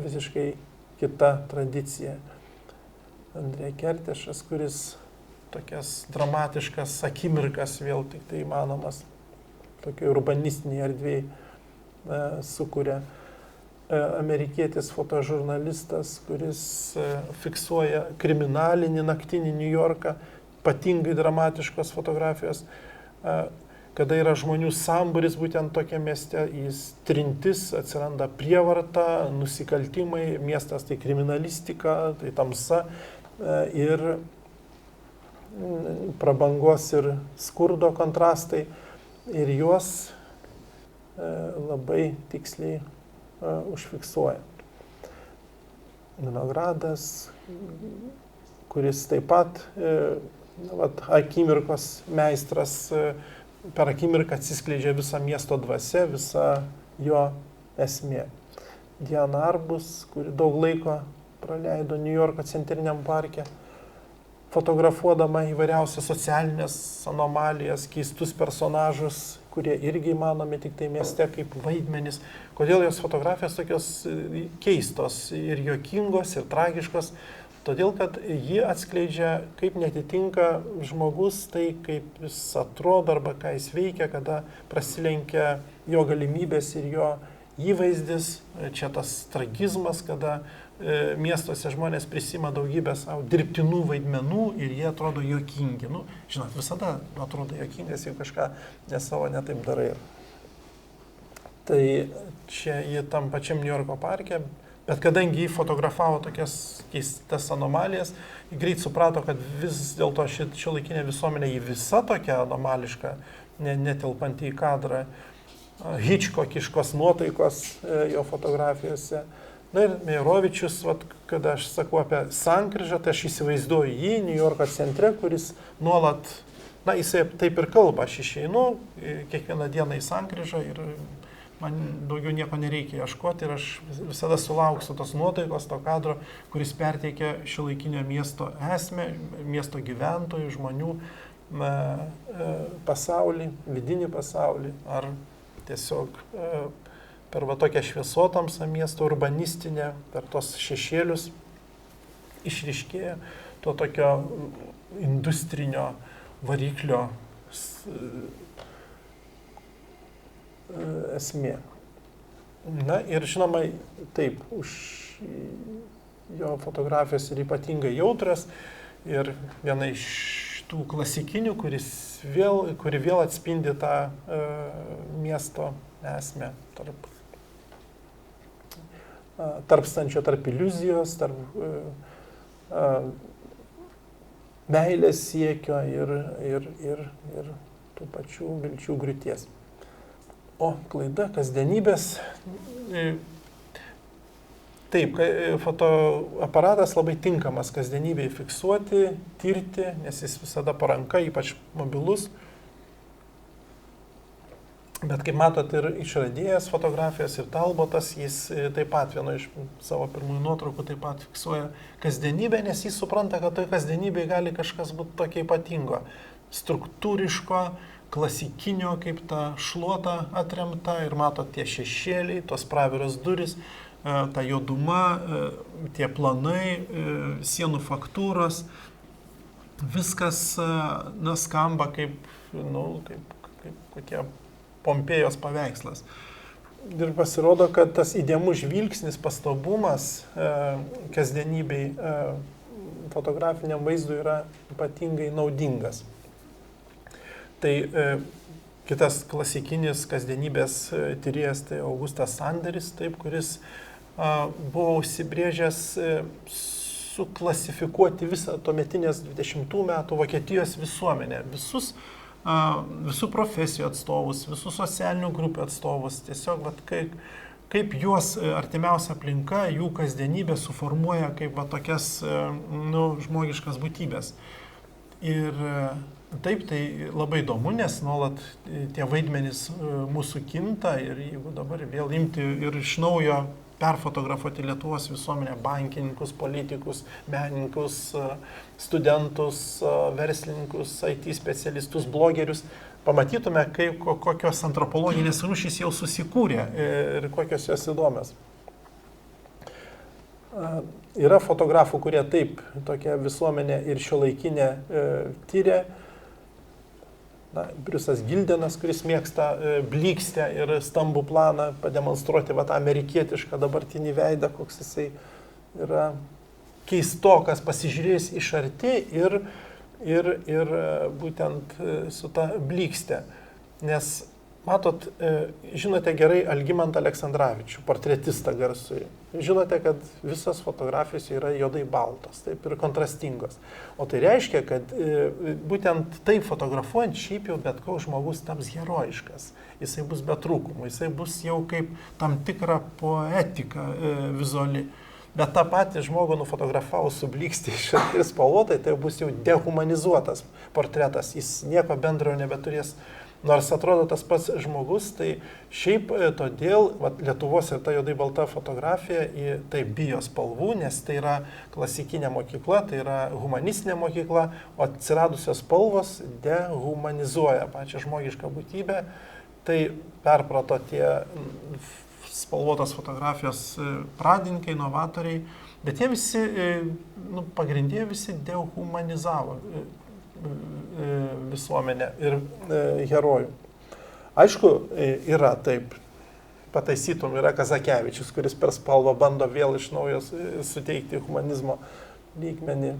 S1: visiškai kita tradicija. Andrė Kertešas, kuris tokias dramatiškas akimirkas vėl tik tai įmanomas, tokiai urbanistiniai erdvėjai sukuria. Amerikietis fotožurnalistas, kuris fiksuoja kriminalinį naktinį New Yorką, ypatingai dramatiškos fotografijos, kada yra žmonių sambūris būtent tokia mieste, jis trintis, atsiranda prievarta, nusikaltimai, miestas tai kriminalistika, tai tamsa ir prabangos ir skurdo kontrastai ir juos labai tiksliai užfiksuoja. Vinogradas, kuris taip pat akimirkos meistras, per akimirką atsiskleidžia visa miesto dvasia, visa jo esmė. Diana Arbus, kuri daug laiko praleido New Yorko centriniam parke, fotografuodama įvairiausias socialinės anomalijas, keistus personažus, kurie irgi įmanomi tik tai mieste kaip vaidmenys. Kodėl jos fotografijos tokios keistos ir juokingos, ir tragiškos? Todėl, kad ji atskleidžia, kaip netitinka žmogus tai, kaip jis atrodo arba ką jis veikia, kada prasilenkia jo galimybės ir jo įvaizdis. Čia tas tragizmas, kada miestuose žmonės prisima daugybę savo dirbtinų vaidmenų ir jie atrodo juokingi. Žinot, visada atrodo juokingas, jeigu kažką nesavo netaip darai. Tai čia jie tam pačiam New Yorko parke. Bet kadangi jį fotografavo tokias keistas anomalijas, jį greit suprato, kad vis dėlto šiuolaikinė visuomenė jį visa tokia anomališka, netelpanti į kadrą, Hitchcockiškos nuotaikos jo fotografijose. Na ir Meirovičius, kada aš sakau apie sankryžą, tai aš įsivaizduoju jį New Yorko centre, kuris nuolat, jisai taip ir kalba, aš išeinu kiekvieną dieną į sankryžą ir man daugiau nieko nereikia ieškoti ir aš visada sulauksiu tos nuotaikos, to kadro, kuris perteikia šiuolaikinio miesto esmę, miesto gyventojų, žmonių pasaulį, vidinį pasaulį, ar tiesiog per tokią šviesotamsą miesto urbanistinę, per tos šešėlius išryškėja to tokio industrinio variklio esmė. Na ir žinoma, taip, už jo fotografijos yra ypatingai jautrios ir viena iš tų klasikinių, kuri vėl atspindi tą miesto esmę tarpstančio, tarp iliuzijos, tarp meilės siekio ir tų pačių vilčių griūties. klaida, kasdienybės. Taip, fotoaparatas labai tinkamas kasdienybėje fiksuoti, tirti, nes jis visada po ranka, ypač mobilus. Bet kaip matot, ir išradėjas fotografijos, ir Talbotas, jis taip pat vieno iš savo pirmųjų nuotraukų taip pat fiksuoja kasdienybę, nes jis supranta, kad toje kasdienybėje gali kažkas būti tokio ypatingo, struktūriško, klasikinio, kaip ta šluota atremta, ir matot tie šešėliai, tos praviros duris, ta juoduma, tie planai, sienų faktūros, viskas skamba kaip kokie Pompėjos paveikslas. Ir pasirodo, kad tas įdėmus žvilgsnis, pastabumas kasdienybei fotografiniam vaizdui yra ypatingai naudingas. Tai kitas klasikinis kasdienybės tyrėjas, tai Augustas Sanderis, taip, kuris buvo užsibrėžęs suklasifikuoti visą tuometinės 20 metų Vokietijos visuomenę, visų profesijų atstovus, visų socialinių grupių atstovus, tiesiog kaip juos artimiausia aplinka, jų kasdienybė suformuoja kaip tokias žmogiškas būtybės. Ir taip, tai labai įdomu, nes nuolat tie vaidmenys mūsų kinta ir jeigu dabar vėl imti ir iš naujo perfotografuoti Lietuvos visuomenę, bankininkus, politikus, menininkus, studentus, verslininkus, IT specialistus, blogerius, pamatytume, kokios antropologinės rūšys jau susikūrė ir kokios jos įdomios. Yra fotografų, kurie taip tokią visuomenę ir šiuolaikinę tyrė. Briusas Gildenas, kuris mėgsta blykstę ir stambų planą, pademonstruoti tą amerikietišką dabartinį veidą, koks jisai yra keistokas, pasižiūrėjus iš arti ir būtent su ta blykste. Nes, matot, žinote gerai Algimantą Aleksandravičių, portretistą garsųjį. Žinote, kad visas fotografijos yra juodai baltos, taip ir kontrastingos. O tai reiškia, kad būtent taip fotografuojant šiaip jau bet koks žmogus taps herojiškas. Jisai bus be trūkumų, jisai bus jau kaip tam tikra poetika vizuali. Bet tą patį žmogų nufotografavus su blykstė ir spalvotai, tai bus jau dehumanizuotas portretas. Jis nieko bendro nebeturės. Nors atrodo tas pats žmogus, tai šiaip todėl Lietuvos ir ta juodai balta fotografija tai bijo spalvų, nes tai yra klasikinė mokykla, tai yra humanistinė mokykla, o atsiradusios spalvos dehumanizuoja pačią žmogišką būtybę. Tai perprato tie spalvotos fotografijos pradininkai, inovatoriai, bet jie visi, pagrindė visi dehumanizavo visuomenę ir herojų. Aišku, yra taip, pataisytum, yra Kazakevičius, kuris per spalvą bando vėl iš naujo suteikti humanizmo lygmenį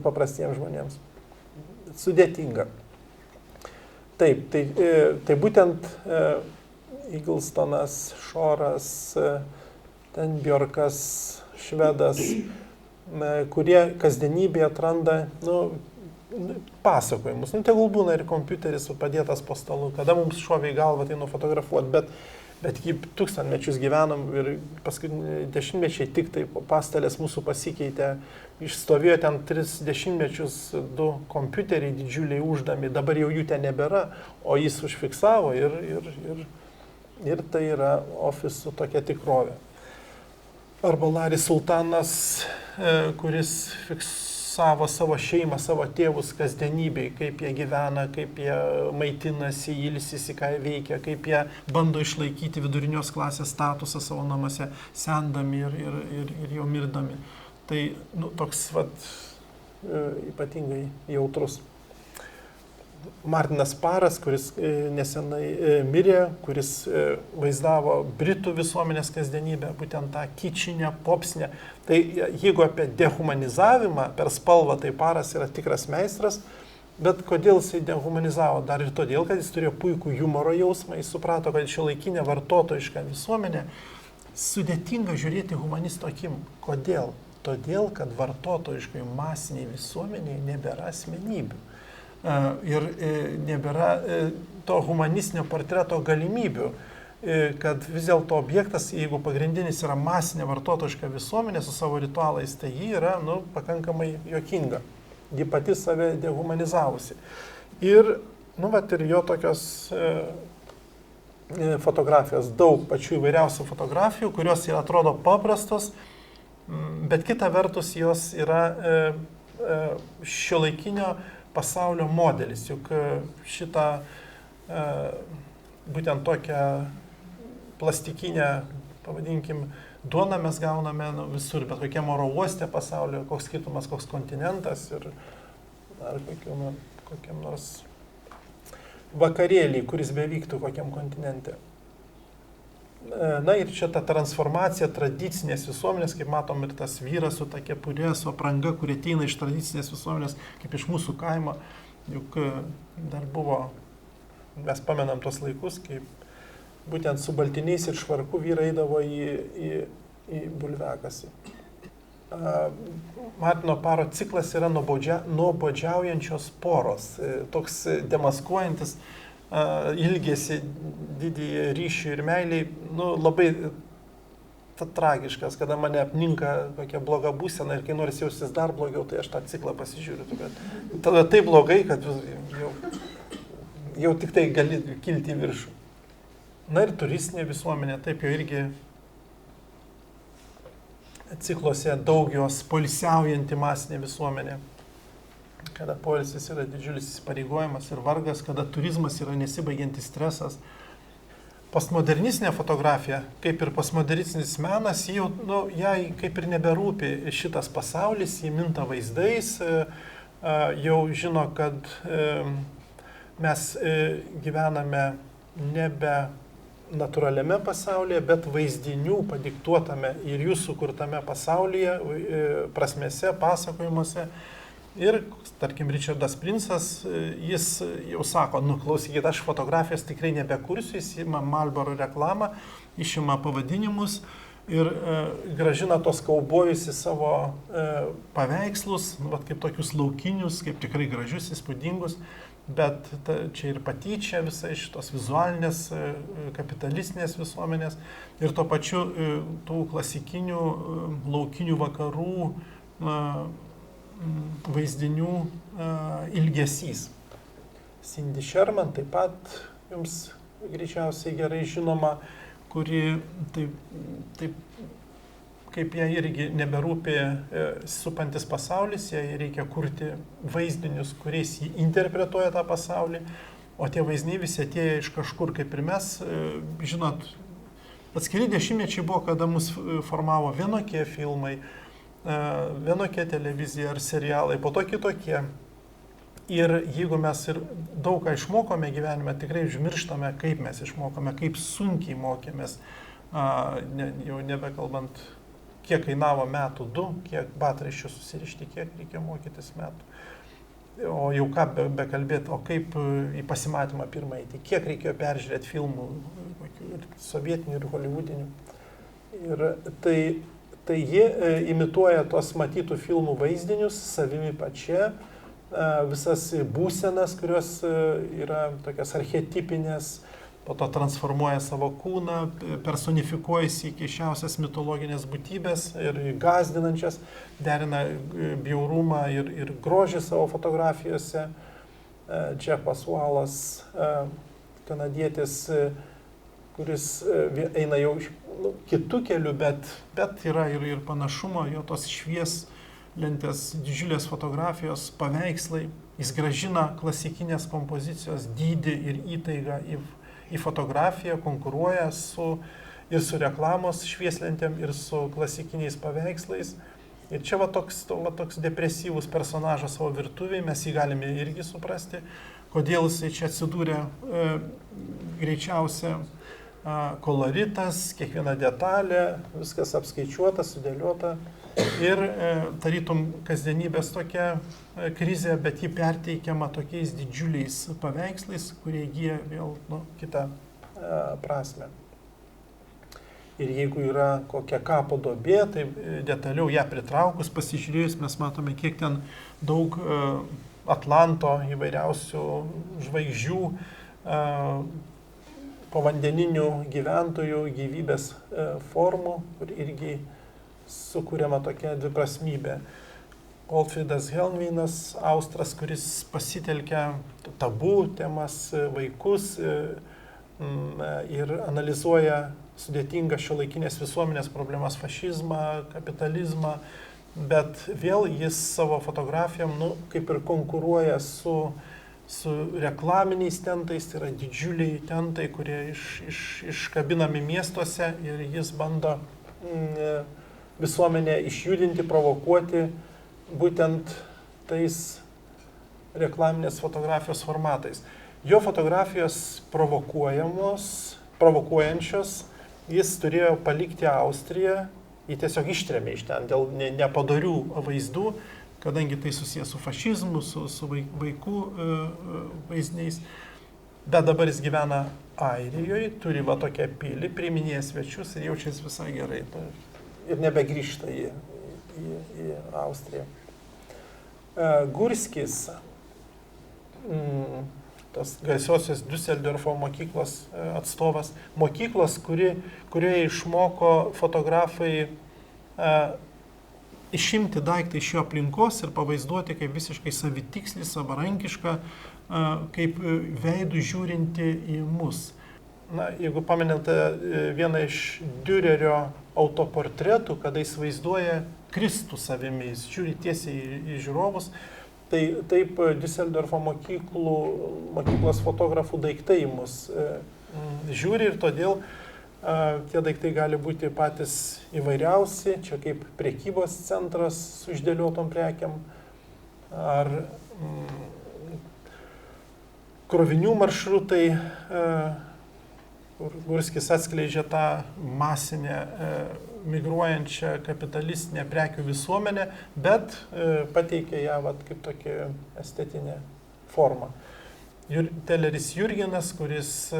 S1: paprastiems žmonėms. Sudėtinga. Taip, tai būtent Eaglestonas, Šoras, ten Bjorkas, Švedas, kurie kasdienybėje atranda, pasakojimus. Tegul būna ir kompiuteris padėtas po stalu, kada mums šovė į galvą tai nufotografuoti, bet kaip tūkstantmečius gyvenam ir paskui dešimtmečiai tik tai pastelės mūsų pasikeitė, išstovėjo ten 3 dešimtmečius 2 kompiuteriai didžiuliai uždami, dabar jau jų ten nebėra, o jis užfiksavo ir tai yra ofisų tokia tikrovė. Arba Laris Sultanas, kuris fiksavo savo šeimą, savo tėvus kasdienybėj, kaip jie gyvena, kaip jie maitinasi, ilsisi, ką jie veikia, kaip jie bando išlaikyti vidurinios klasės statusą savo namuose, sendami ir jau mirdami. Tai toks ypatingai jautrus. Martinas Paras, kuris nesenai mirė, kuris vaizdavo Britų visuomenės kasdienybę, būtent tą kičinę, popsnę. Tai jeigu apie dehumanizavimą per spalvą, tai Paras yra tikras meistras, bet kodėl jisai dehumanizavo? Dar ir todėl, kad jis turėjo puikų humoro jausmą, jis suprato, kad šiuolaikinė vartotojiška visuomenė sudėtinga žiūrėti humanisto akim. Kodėl? Todėl, kad vartotojiškai masiniai visuomeniai nebėra asmenybių. ir nebėra to humanistinio portreto galimybių, kad vis dėlto objektas, jeigu pagrindinis yra masinė vartotojiška visuomenė su savo ritualais, tai ji yra pakankamai juokinga. Ji pati save dehumanizavusi. Ir, ir jo tokios fotografijos, daug pačių įvairiausių fotografijų, kurios ir atrodo paprastos, bet kita vertus jos yra šiuolaikinio pasaulio modelis. Juk šitą būtent tokią plastikinę, pavadinkim, duoną mes gauname visur, bet kokiam oro uoste pasaulio, koks skirtumas, koks kontinentas ir ar kokiam nors vakarėlį, kuris bevyktų kokiam kontinente. Ir čia ta transformacija tradicinės visuomenės, kaip matom, ir tas vyras su ta kepurė, su apranga, kurie ateina iš tradicinės visuomenės, kaip iš mūsų kaimo, juk dar buvo, mes pamenam tos laikus, kaip būtent su baltiniais ir švarku vyrai eidavo į bulviakasį. Martino Paro ciklas yra nuobodžiaujančios poros, toks demaskuojantis ilgėsi didįjį ryšį ir meiliai, labai tragiškas, kada mane apninka kokia bloga būsena ir kai nori jaustis dar blogiau, tai aš tą ciklą pasižiūriu. Tada tai blogai, kad jau tik tai gali kilti į viršų. Ir turistinė visuomenė, taip jau irgi cikluose daug jos poilsiaujanti masinė visuomenė, kada poilsis yra didžiulis įsipareigojimas ir vargas, kada turizmas yra nesibaigiantis stresas. Postmodernistinė fotografija, kaip ir postmodernistinis menas, jai kaip ir neberūpi šitas pasaulis, jį minta vaizdais, jau žino, kad mes gyvename nebe natūraliame pasaulyje, bet vaizdinių padiktuotame ir jų sukurtame pasaulyje, prasmėse, pasakojimuose. Ir, tarkim, Richardas Princas, jis jau sako, klausykit, aš fotografijos tikrai nebekursiu, jis ima Marlboro reklamą, išima pavadinimus ir grąžina tos kaubojus į savo paveikslus, kaip tokius laukinius, kaip tikrai gražius, įspūdingus. Bet čia ir patyčia visai šitos vizualinės, kapitalistinės visuomenės ir tuo pačiu tų klasikinių laukinių vakarų vaizdinių ilgesys. Cindy Sherman taip pat jums greičiausiai gerai žinoma, kuri taip kaip jai irgi neberūpi supantis pasaulis, jai reikia kurti vaizdinius, kuriais jį interpretuoja tą pasaulį, o tie vaizdiniai visi atėję iš kažkur, kaip ir mes, žinot, atskiri dešimtmečiai buvo, kada mus formavo vienokie filmai, vienokie televizija ar serialai, po to kitokie. Ir jeigu mes ir daug ką išmokome gyvenime, tikrai užmirštame, kaip mes išmokome, kaip sunkiai mokėmės, jau nebekalbant, kiek kainavo metų 2, kiek batraiščių susirišti, kiek reikia mokytis metų. O jau ką bekalbėti, o kaip į pasimatymą pirmą eiti, kiek reikėjo peržiūrėti filmų, ir sovietinių, ir hollywoodinių. Ir tai jie imituoja tos matytų filmų vaizdinius savimi pačia, visas būsenas, kurios yra tokias archetipinės, po to transformuoja savo kūną, personifikuojasi į keisčiausias mitologinės būtybės ir gąsdinančias, derina bjaurumą ir grožį savo fotografijose. Jeffas Wallas, kanadietis, kuris eina jau kitų kelių, bet yra ir panašumo, jo tos švieslentės, didžiulės fotografijos, paveikslai, jis grąžina klasikinės kompozicijos dydį ir įtaigą į fotografiją, konkuruoja ir su reklamos švieslentėm, ir su klasikiniais paveikslais. Ir čia toks depresyvus personažas savo virtuvėje, mes jį galime irgi suprasti, kodėl jisai čia atsidūrė greičiausia koloritas, kiekviena detalė, viskas apskaičiuota, sudėliota. Ir tarytum kasdienybės tokia krizė, bet ji perteikiama tokiais didžiuliais paveikslais, kurie įgyja vėl kitą prasme. Ir jeigu yra kokia kapo duobė, tai detaliau ją pritraukus, pasižiūrėjus, mes matome, kiek ten daug Atlanto įvairiausių žvaigždžių, povandeninių gyventojų gyvybės formų, kur irgi sukūriama tokia dviprasmybė. Gottfriedas Helmvinas, austras, kuris pasitelkia tabų temas, vaikus ir analizuoja sudėtingas šiuolaikinės visuomenės problemas, fašizmą, kapitalizmą, bet vėl jis savo fotografijom, kaip ir konkuruoja su reklaminiais tentais, tai yra didžiuliai tentai, kurie iškabinami miestuose ir jis bando visuomenę išjudinti, provokuoti būtent tais reklaminės fotografijos formatais. Jo fotografijos provokuojančios, jis turėjo palikti Austriją, jį tiesiog ištrėmė iš ten dėl nepadorių vaizdų, kadangi tai susijęs su fašizmu, su vaikų vaizdiniais. Bet dabar jis gyvena Airijoje, turi va tokią pilį, priiminėja svečius ir jaučiasi visai gerai. Ir nebegrįžta į Austriją. Gurskis, tas garsiosios Düsseldorfo mokyklos atstovas, mokyklos, kurioje išmoko fotografai išimti daiktą iš jo aplinkos ir pavaizduoti kaip visiškai savitikslį, savarankišką, kaip veidų žiūrinti į mus. Na, jeigu pamenate vieną iš Dürerio autoportretų, kada jis vaizduoja Kristų savimi, jis žiūri tiesiai į žiūrovus, tai taip Düsseldorfo mokyklos fotografų daiktai mus žiūri ir todėl tie daiktai gali būti patys įvairiausi, čia kaip prekybos centras su išdėliotom prekiam, ar krovinių maršrutai, Gurskis atskleidžia tą masinę migruojančią kapitalistinę prekių visuomenę, bet pateikia ją kaip tokią estetinę formą. Teleris Jurgenas, kuris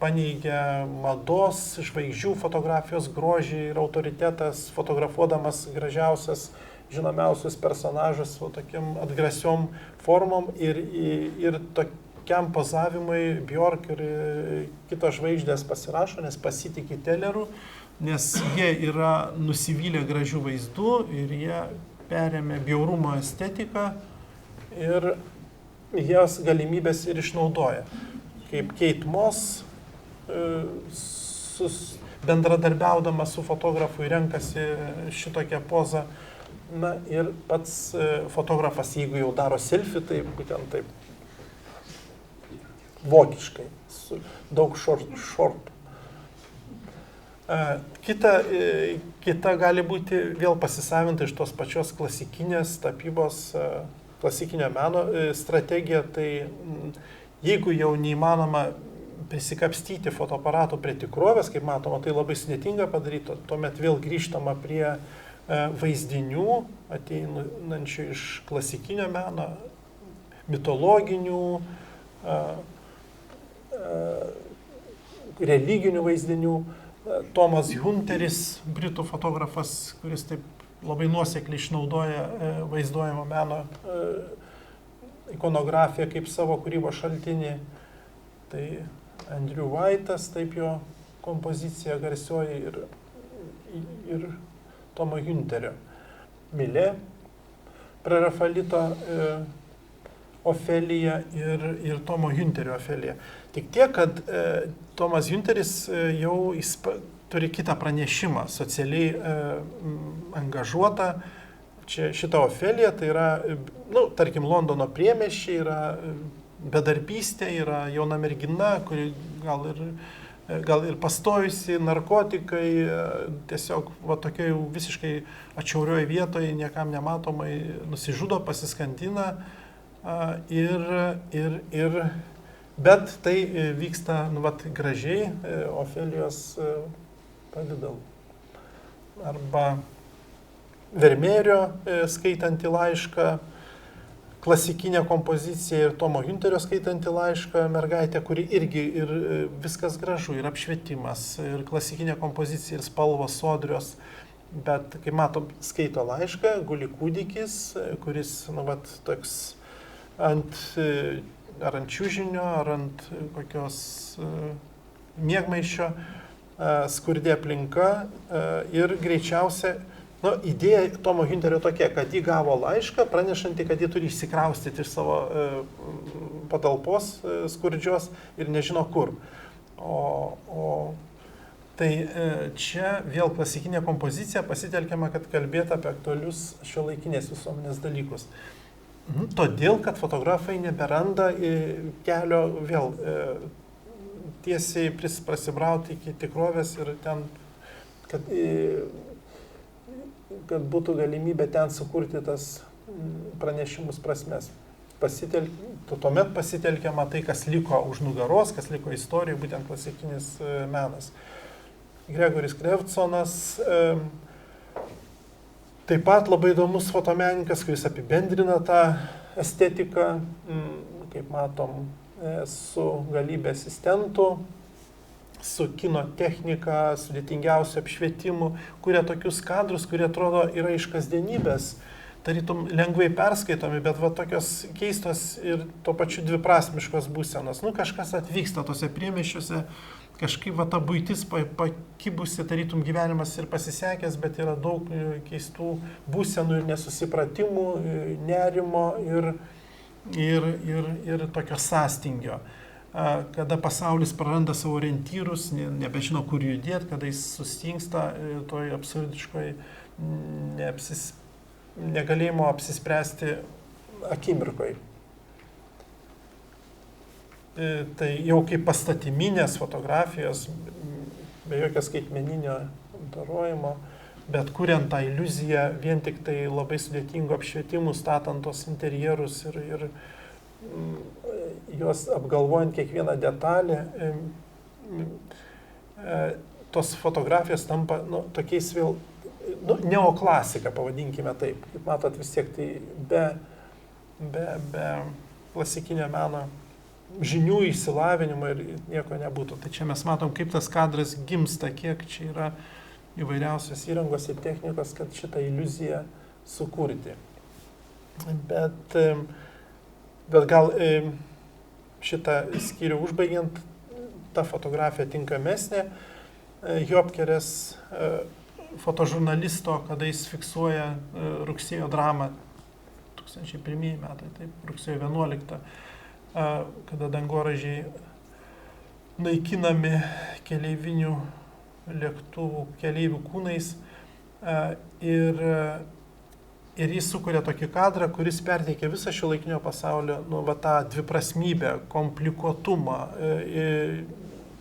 S1: paneigia mados, žvaigždžių fotografijos grožį ir autoritetas, fotografuodamas gražiausias, žinomiausius personažus tokiam atgrasiom formom ir tokiam pozavimui Bjork ir kitos žvaigždės pasirašo, nes pasitikė Teleriu, nes jie yra nusivylę gražių vaizdų ir jie perėmė bjaurumo estetiką ir jos galimybės ir išnaudoja. Kaip Kate Moss, bendradarbiaudama su fotografu, renkasi šitokią pozą. Na ir pats fotografas, jeigu jau daro selfie, tai būtent taip vokiškai, su daug šortų. Kita gali būti vėl pasisavinta iš tos pačios klasikinės tapybos, klasikinio meno strategija, tai jeigu jau neįmanoma prisikapstyti fotoaparatų prie tikrovės, kaip matoma, tai labai sudėtinga padaryti, tuomet vėl grįžtama prie vaizdinių, ateinančių iš klasikinio meno, mitologinių, religinių vaizdinių. Tomas Hunteris, britų fotografas, kuris taip labai nuosekliai išnaudoja vaizduojamo meno ikonografiją kaip savo kūrybos šaltinį. Tai Andrew White'as, taip jo kompozicija garsioji ir Tomo Hunterio. Milė, Prerafaelito Ofelija ir Tomo Hunterio Ofelija. Tik tiek, kad Tomas Hunteris jau turi kitą pranešimą, socialiai angažuotą. Šita Ofelija tai yra, tarkim, Londono priemiesčiai, yra bedarbystė, yra jauna mergina, kuri gal ir pastojusi, narkotikai, tiesiog tokia jau visiškai atšiaurioje vietoje, niekam nematomai nusižudo, pasiskandina. Bet tai vyksta gražiai Ofelijos pavidalu. Arba Vermeerio skaitantį laišką, klasikinė kompozicija ir Tomo Hunterio skaitantį laišką, mergaitė, kuri irgi ir viskas gražu, ir apšvietimas, ir klasikinė kompozicija, ir spalvos sodrios. Bet, kaip matom, skaito laišką, guli kūdikis, kuris toks ar ant čiužinio, ar ant kokios miegmaišio, skurdi aplinka ir greičiausia, idėja Tomo Hunterio tokia, kad jį gavo laišką, pranešantį, kad jį turi išsikraustyti iš savo patalpos skurdžios ir nežino kur. Tai čia vėl klasikinė kompozicija pasitelkiama, kad kalbėtų apie aktualius šiuolaikinės visuomenės dalykus. Todėl, kad fotografai neberanda kelio vėl tiesiai prasibrauti iki tikrovės ir ten, kad būtų galimybė ten sukurti tas pranešimus prasmes. Tuomet pasitelkiama tai, kas liko už nugaros, kas liko istorijoje, būtent klasikinis menas. Gregoris Crewdsonas, taip pat labai įdomus fotomenininkas, kuris apibendrina tą estetiką, kaip matom, su galybė asistentų, su kino technika, sudėtingiausių apšvietimų, kurie tokius kadrus, kurie atrodo yra iš kasdienybės, tarytum lengvai perskaitomi, bet va tokios keistos ir to pačiu dviprasmiškos būsenos. Kažkas atvyksta tose priemiesčiuose, kažkaip va ta buitis pakibusi, tarytum gyvenimas ir pasisekęs, bet yra daug keistų būsenų ir nesusipratimų, nerimo ir tokio sąstingio. Kada pasaulis praranda savo orientyrus, nebežino, kur judėti, kada jis sustingsta toj absurdiškoj negalėjimo apsispręsti akimirkoj. Tai jau kaip pastatyminės fotografijos, be jokio skaitmeninio apdorojimo, bet kuriant tą iliuziją vien tik tai labai sudėtingų apšvietimų, statant tos interjerus ir juos apgalvojant kiekvieną detalę, tos fotografijos tampa tokiais vėl, neoklasika, pavadinkime taip. Kaip matot, vis tiek tai be klasikinio meno žinių, išsilavinimo ir nieko nebūtų. Tai čia mes matom, kaip tas kadras gimsta, kiek čia yra įvairiausios įrangos ir technikos, kad šitą iliuziją sukurti. Bet gal šitą skyrių užbaigiant, ta fotografija tinkamesnė. Jobkerės fotožurnalisto, kada jis fiksuoja rugsėjo dramą, 2001 metai, taip, rugsėjo 11, kada dangoraižiai naikinami keleivinių lėktuvų keleivių kūnais ir jis sukuria tokį kadrą, kuris perteikia visą šiuolaikinio pasaulio tą dviprasmybę, komplikuotumą,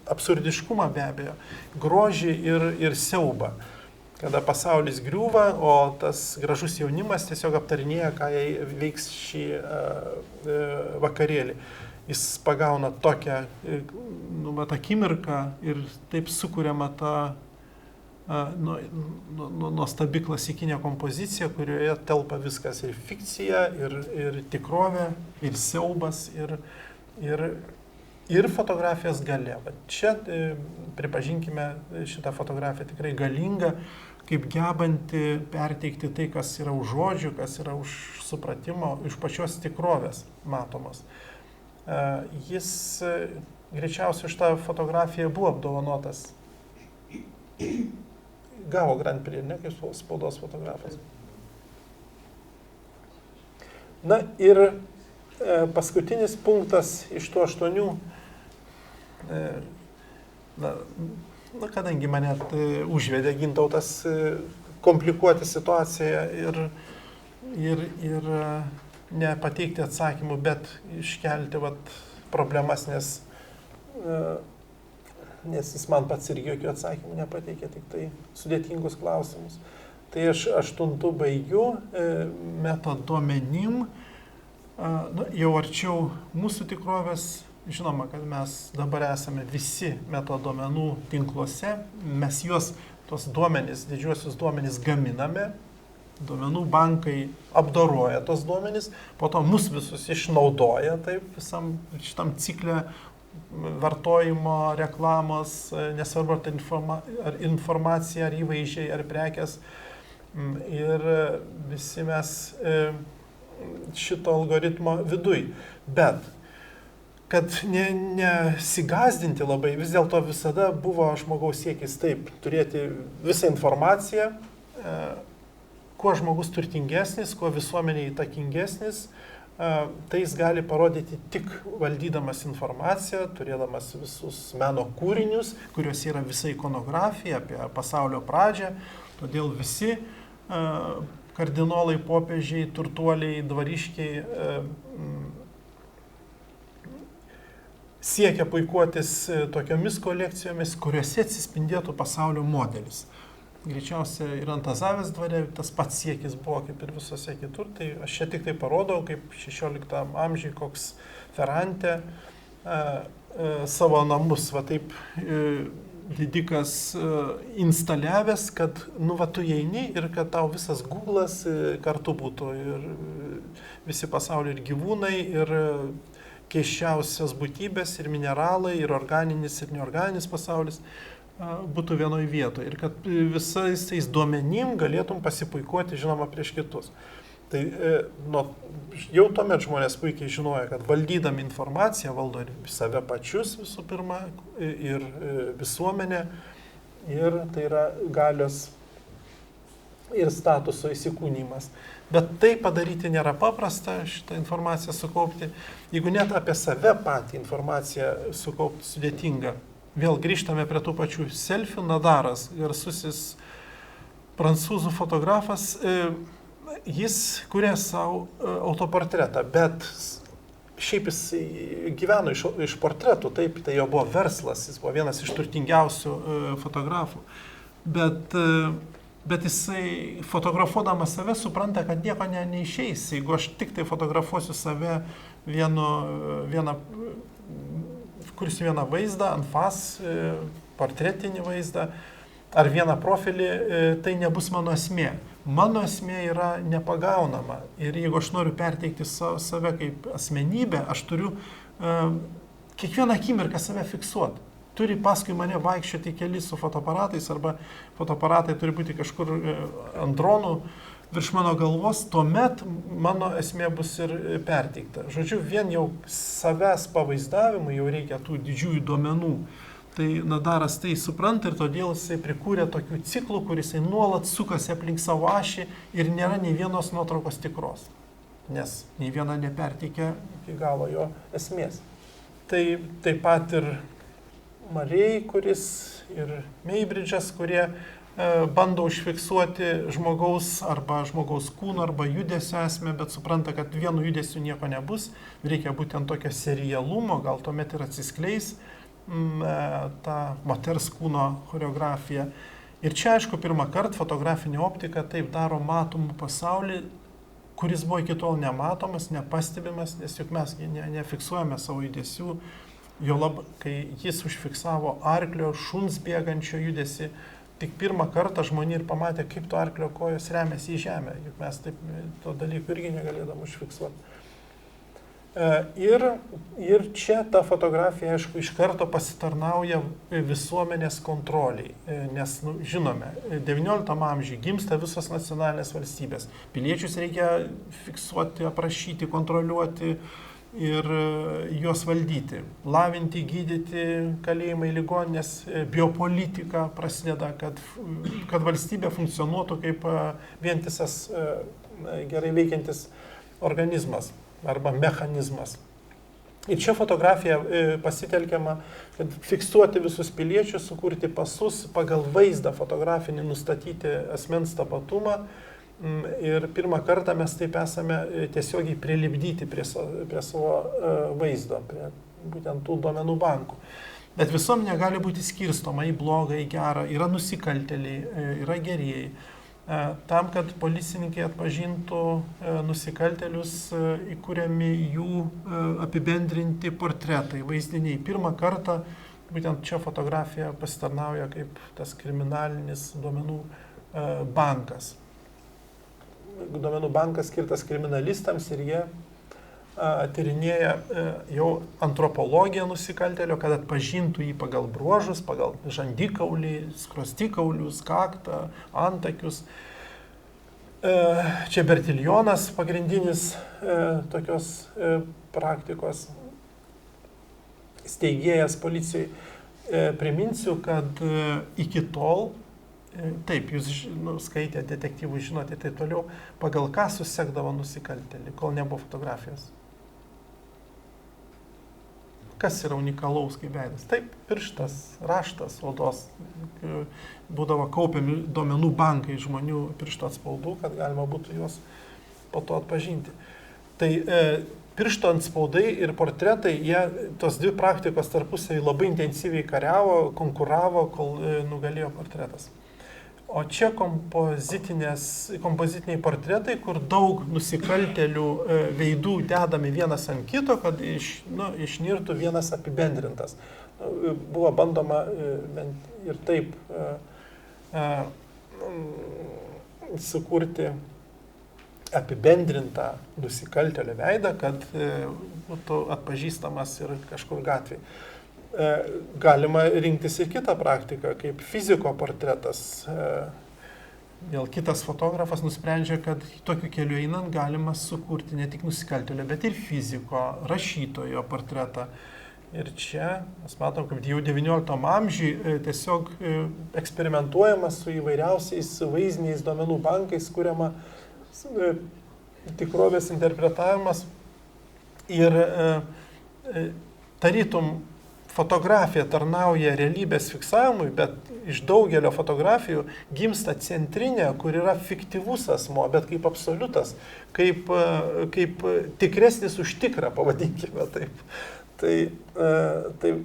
S1: absurdiškumą be abejo, grožį ir siaubą. Kada pasaulis griūva, o tas gražus jaunimas tiesiog aptarinėja, ką jai veiks šį vakarėlį. Jis pagauna tokią akimirką ir taip sukuriama ta nuostabi klasikinė kompozicija, kurioje telpa viskas ir fikcija, ir tikrovė, ir siaubas, ir fotografijos galia. Čia pripažinkime šitą fotografiją tikrai galinga, kaip gebanti perteikti tai, kas yra už žodžių, kas yra už supratimo, iš pačios tikrovės matomos. Jis greičiausiai už tą fotografiją buvo apdovanotas. Gavo Grand Prix, ne, kaip spaudos fotografas. Na ir paskutinis punktas iš tų 8, kadangi mane užvedė Gintautas komplikuoti situaciją ir nepateikti atsakymų, bet iškelti problemas, nes jis man pats irgi jokių atsakymų nepateikė, tik tai sudėtingus klausimus. Tai aš 8 baigiu metaduomenim, jau arčiau mūsų tikrovės. Žinoma, kad mes dabar esame visi metaduomenų tinkluose, mes tos duomenys, didžiuosius duomenys gaminame, duomenų bankai apdoroja tos duomenys, po to mus visus išnaudoja taip visam šitam cikle vartojimo, reklamos, nesvarbu ar informacija, ar įvaizdžiai, ar prekės. Ir visi mes šito algoritmo viduj. Bet kad nesigazdinti labai, vis dėlto visada buvo žmogaus siekis taip, turėti visą informaciją, kuo žmogus turtingesnis, kuo visuomenė įtakingesnis, tai jis gali parodyti tik valdydamas informaciją, turėdamas visus meno kūrinius, kuriuose yra visa ikonografija apie pasaulio pradžią, todėl visi kardinolai, popiežiai, turtuoliai, dvariškiai siekia puikuotis tokiomis kolekcijomis, kuriuose atsispindėtų pasaulio modelis. Greičiausiai ir Antazavės dvare tas pats siekis buvo kaip ir visose kitur, tai aš čia tik tai parodau, kaip 16 amžiui koks Ferrante savo namus, va taip didikas instaliavęs, kad tu įeini ir kad tau visas Google'as kartu būtų ir visi pasaulio ir gyvūnai, ir keiščiausios būtybės, ir mineralai, ir organinis, ir neorganinis pasaulis būtų vienoje vietoje ir kad visais tais duomenim galėtum pasipuikuoti, žinoma, prieš kitus. Tai jau tuomet žmonės puikiai žinojo, kad valdydami informaciją valdo ir save pačius visų pirma, ir visuomenę, ir tai yra galios ir statuso įsikūnymas. Bet tai padaryti nėra paprasta, šitą informaciją sukaupti. Jeigu net apie save patį informaciją sukaupti sudėtinga. Vėl grįžtame prie tų pačių selfių. Nadaras, garsusis prancūzų fotografas, jis kuria savo autoportretą, bet šiaip jis gyveno iš portretų, taip, tai jo buvo verslas, jis buvo vienas iš turtingiausių fotografų. Bet jisai fotografuodamas save supranta, kad nieko neišeis. Jeigu aš tik tai fotografuosiu save kursiu vieną vaizdą, anfas, portretinį vaizdą ar vieną profilį, tai nebus mano esmė. Mano esmė yra nepagaunama. Ir jeigu aš noriu perteikti save kaip asmenybę, aš turiu kiekvieną akimirką save fiksuoti. Turi paskui mane vaikščioti keli su fotoaparatais, arba fotoaparatai turi būti kažkur ant dronų virš mano galvos, tuomet mano esmė bus ir perteikta. Žodžiu, vien jau savęs pavaizdavimui jau reikia tų didžiųjų duomenų. Tai Nadaras tai supranta ir todėl jisai prikūrė tokių ciklų, kuris nuolat sukasi aplink savo ašį ir nėra nei vienos nuotraukos tikros, nes nei viena neperteikia iki galo jo esmės. Tai taip pat ir Marei, kuris ir Meibridžas, kurie bando užfiksuoti žmogaus arba žmogaus kūno arba judesio esmę, bet supranta, kad vienu judesiu nieko nebus, reikia būtent tokio serialumo, gal tuomet ir atsiskleis ta moters kūno choreografija. Ir čia, aišku, pirmą kartą fotografinė optika taip daro matomų pasaulį, kuris buvo iki tol nematomas, nepastebimas, nes juk mes nefiksuojame savo judesių, juolab, kai jis užfiksavo arklio, šuns bėgančio judesį, tik pirmą kartą žmonė ir pamatė, kaip to arklio kojos remiasi į žemę, juk mes taip to dalykų irgi negalėdam užfiksuoti. Ir čia ta fotografija, aišku, iš karto pasitarnauja visuomenės kontroliai, nes, žinome, XIX amžiuje gimsta visos nacionalinės valstybės. Piliečius reikia fiksuoti, aprašyti, kontroliuoti ir juos valdyti, lavinti, gydyti, kalėjimai, ligoninės, biopolitika prasideda, kad valstybė funkcionuotų kaip vientisas, gerai veikiantis organizmas arba mechanizmas. Ir čia fotografija pasitelkiama, kad fiksuoti visus piliečius, sukurti pasus, pagal vaizdą fotografinį nustatyti asmens tapatumą. Ir pirmą kartą mes taip esame tiesiogiai prilipdyti prie savo vaizdo, prie būtent tų duomenų bankų. Bet visuomenė gali būti skirstoma į blogą, į gerą, yra nusikaltėliai, yra gerieji. Tam, kad policininkai atpažintų nusikaltėlius, įkūriami jų apibendrinti portretai, vaizdiniai. Pirmą kartą būtent čia fotografija pasitarnauja kaip tas kriminalinis duomenų bankas. Duomenų bankas skirtas kriminalistams ir jie tyrinėja jau antropologiją nusikaltėlio, kad atpažintų jį pagal bruožus, pagal žandikaulį, skruostikaulius, kaktą, antakius. Čia Bertilionas pagrindinis tokios praktikos steigėjas policijai. Priminsiu, kad iki tol, taip, jūs skaitė detektyvų, žinote, tai toliau, pagal ką susekdavo nusikaltėlį, kol nebuvo fotografijos. Kas yra unikalaus kaip veidas? Taip, pirštas, raštas, odos. Būdavo kaupiami duomenų bankai žmonių piršto atspaudų, kad galima būtų juos po to atpažinti. Tai piršto atspaudai ir portretai, jie tos dvi praktikos tarpusavį labai intensyviai kariavo, konkuravo, kol nugalėjo portretas. O čia kompozitiniai portretai, kur daug nusikaltėlių veidų dedami vienas ant kito, kad išnirtų vienas apibendrintas. Buvo bandoma ir taip sukurti apibendrintą nusikaltėlio veidą, kad būtų atpažįstamas ir kažkur gatvėje. Galima rinktis ir kitą praktiką, kaip fiziko portretas. Vėl kitas fotografas nusprendžia, kad tokiu keliu einant galima sukurti ne tik nusikaltėlio, bet ir fiziko, rašytojo portretą. Ir čia mes matom, kad jau XIX amžiui tiesiog eksperimentuojama su įvairiausiais vaizdiniais duomenų bankais, kuriama tikrovės interpretavimas ir tarytum fotografija tarnauja realybės fiksavimui, bet iš daugelio fotografijų gimsta centrinė, kur yra fiktyvus asmo, bet kaip absoliutas, kaip tikresnis už tikrą, pavadinkime taip. Tai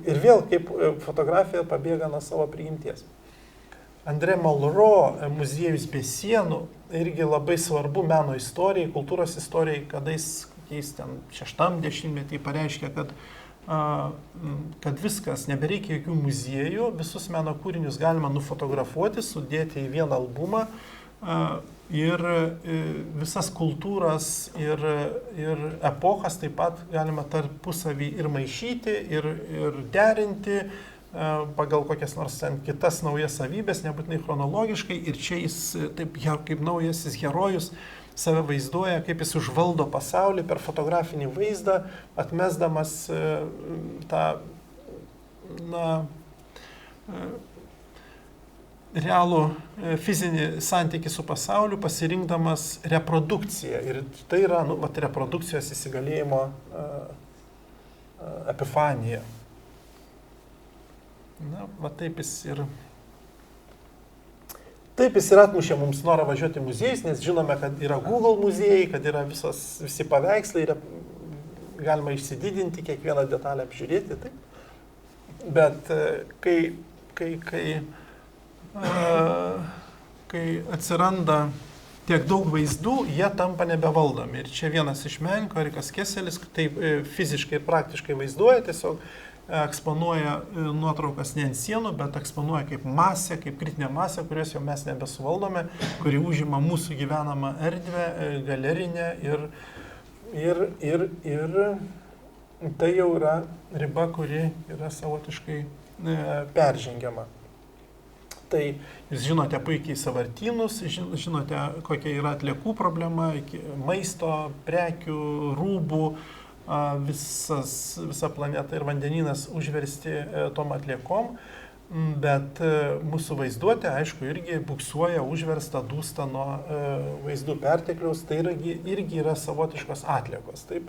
S1: ir vėl kaip fotografija pabėga nuo savo prigimties. André Malraux muziejus be sienų irgi labai svarbu meno istorijai, kultūros istorijai, kada jis ten 60-metį pareiškia, kad viskas, nebereikia jokių muziejų, visus meno kūrinius galima nufotografuoti, sudėti į vieną albumą ir visas kultūras ir epochas taip pat galima tarpusavį ir maišyti, ir derinti pagal kokias nors kitas naujas savybės, nebūtinai chronologiškai, ir čia jis taip kaip naujasis herojus save vaizduoja, kaip jis užvaldo pasaulį per fotografinį vaizdą, atmesdamas tą realų fizinį santykį su pasauliu, pasirinkdamas reprodukciją. Ir tai yra reprodukcijos įsigalėjimo epifanija. Taip jis ir atmušė mums norą važiuoti į muziejus, nes žinome, kad yra Google muziejai, kad yra visi paveikslai, galima išsididinti, kiekvieną detalę apžiūrėti. Taip. Bet kai atsiranda tiek daug vaizdų, jie tampa nebevaldomi. Ir čia vienas iš menininkų, Erikas Keselis, taip fiziškai ir praktiškai vaizduoja, tiesiog eksponuoja nuotraukas ne ant sienų, bet eksponuoja kaip masę, kaip kritinę masę, kurios jau mes nebesuvaldome, kuri užima mūsų gyvenamą erdvę, galerinę ir tai jau yra riba, kuri yra savotiškai peržengiama. Tai jūs žinote puikiai sąvartynus, žinote, kokia yra atliekų problema, maisto, prekių, rūbų, visa planeta ir vandenynas užversti tom atliekom, bet mūsų vaizduotė, aišku, irgi buksuoja, užversta, dūsta nuo vaizdų pertekliaus, tai irgi yra savotiškos atliekos, taip,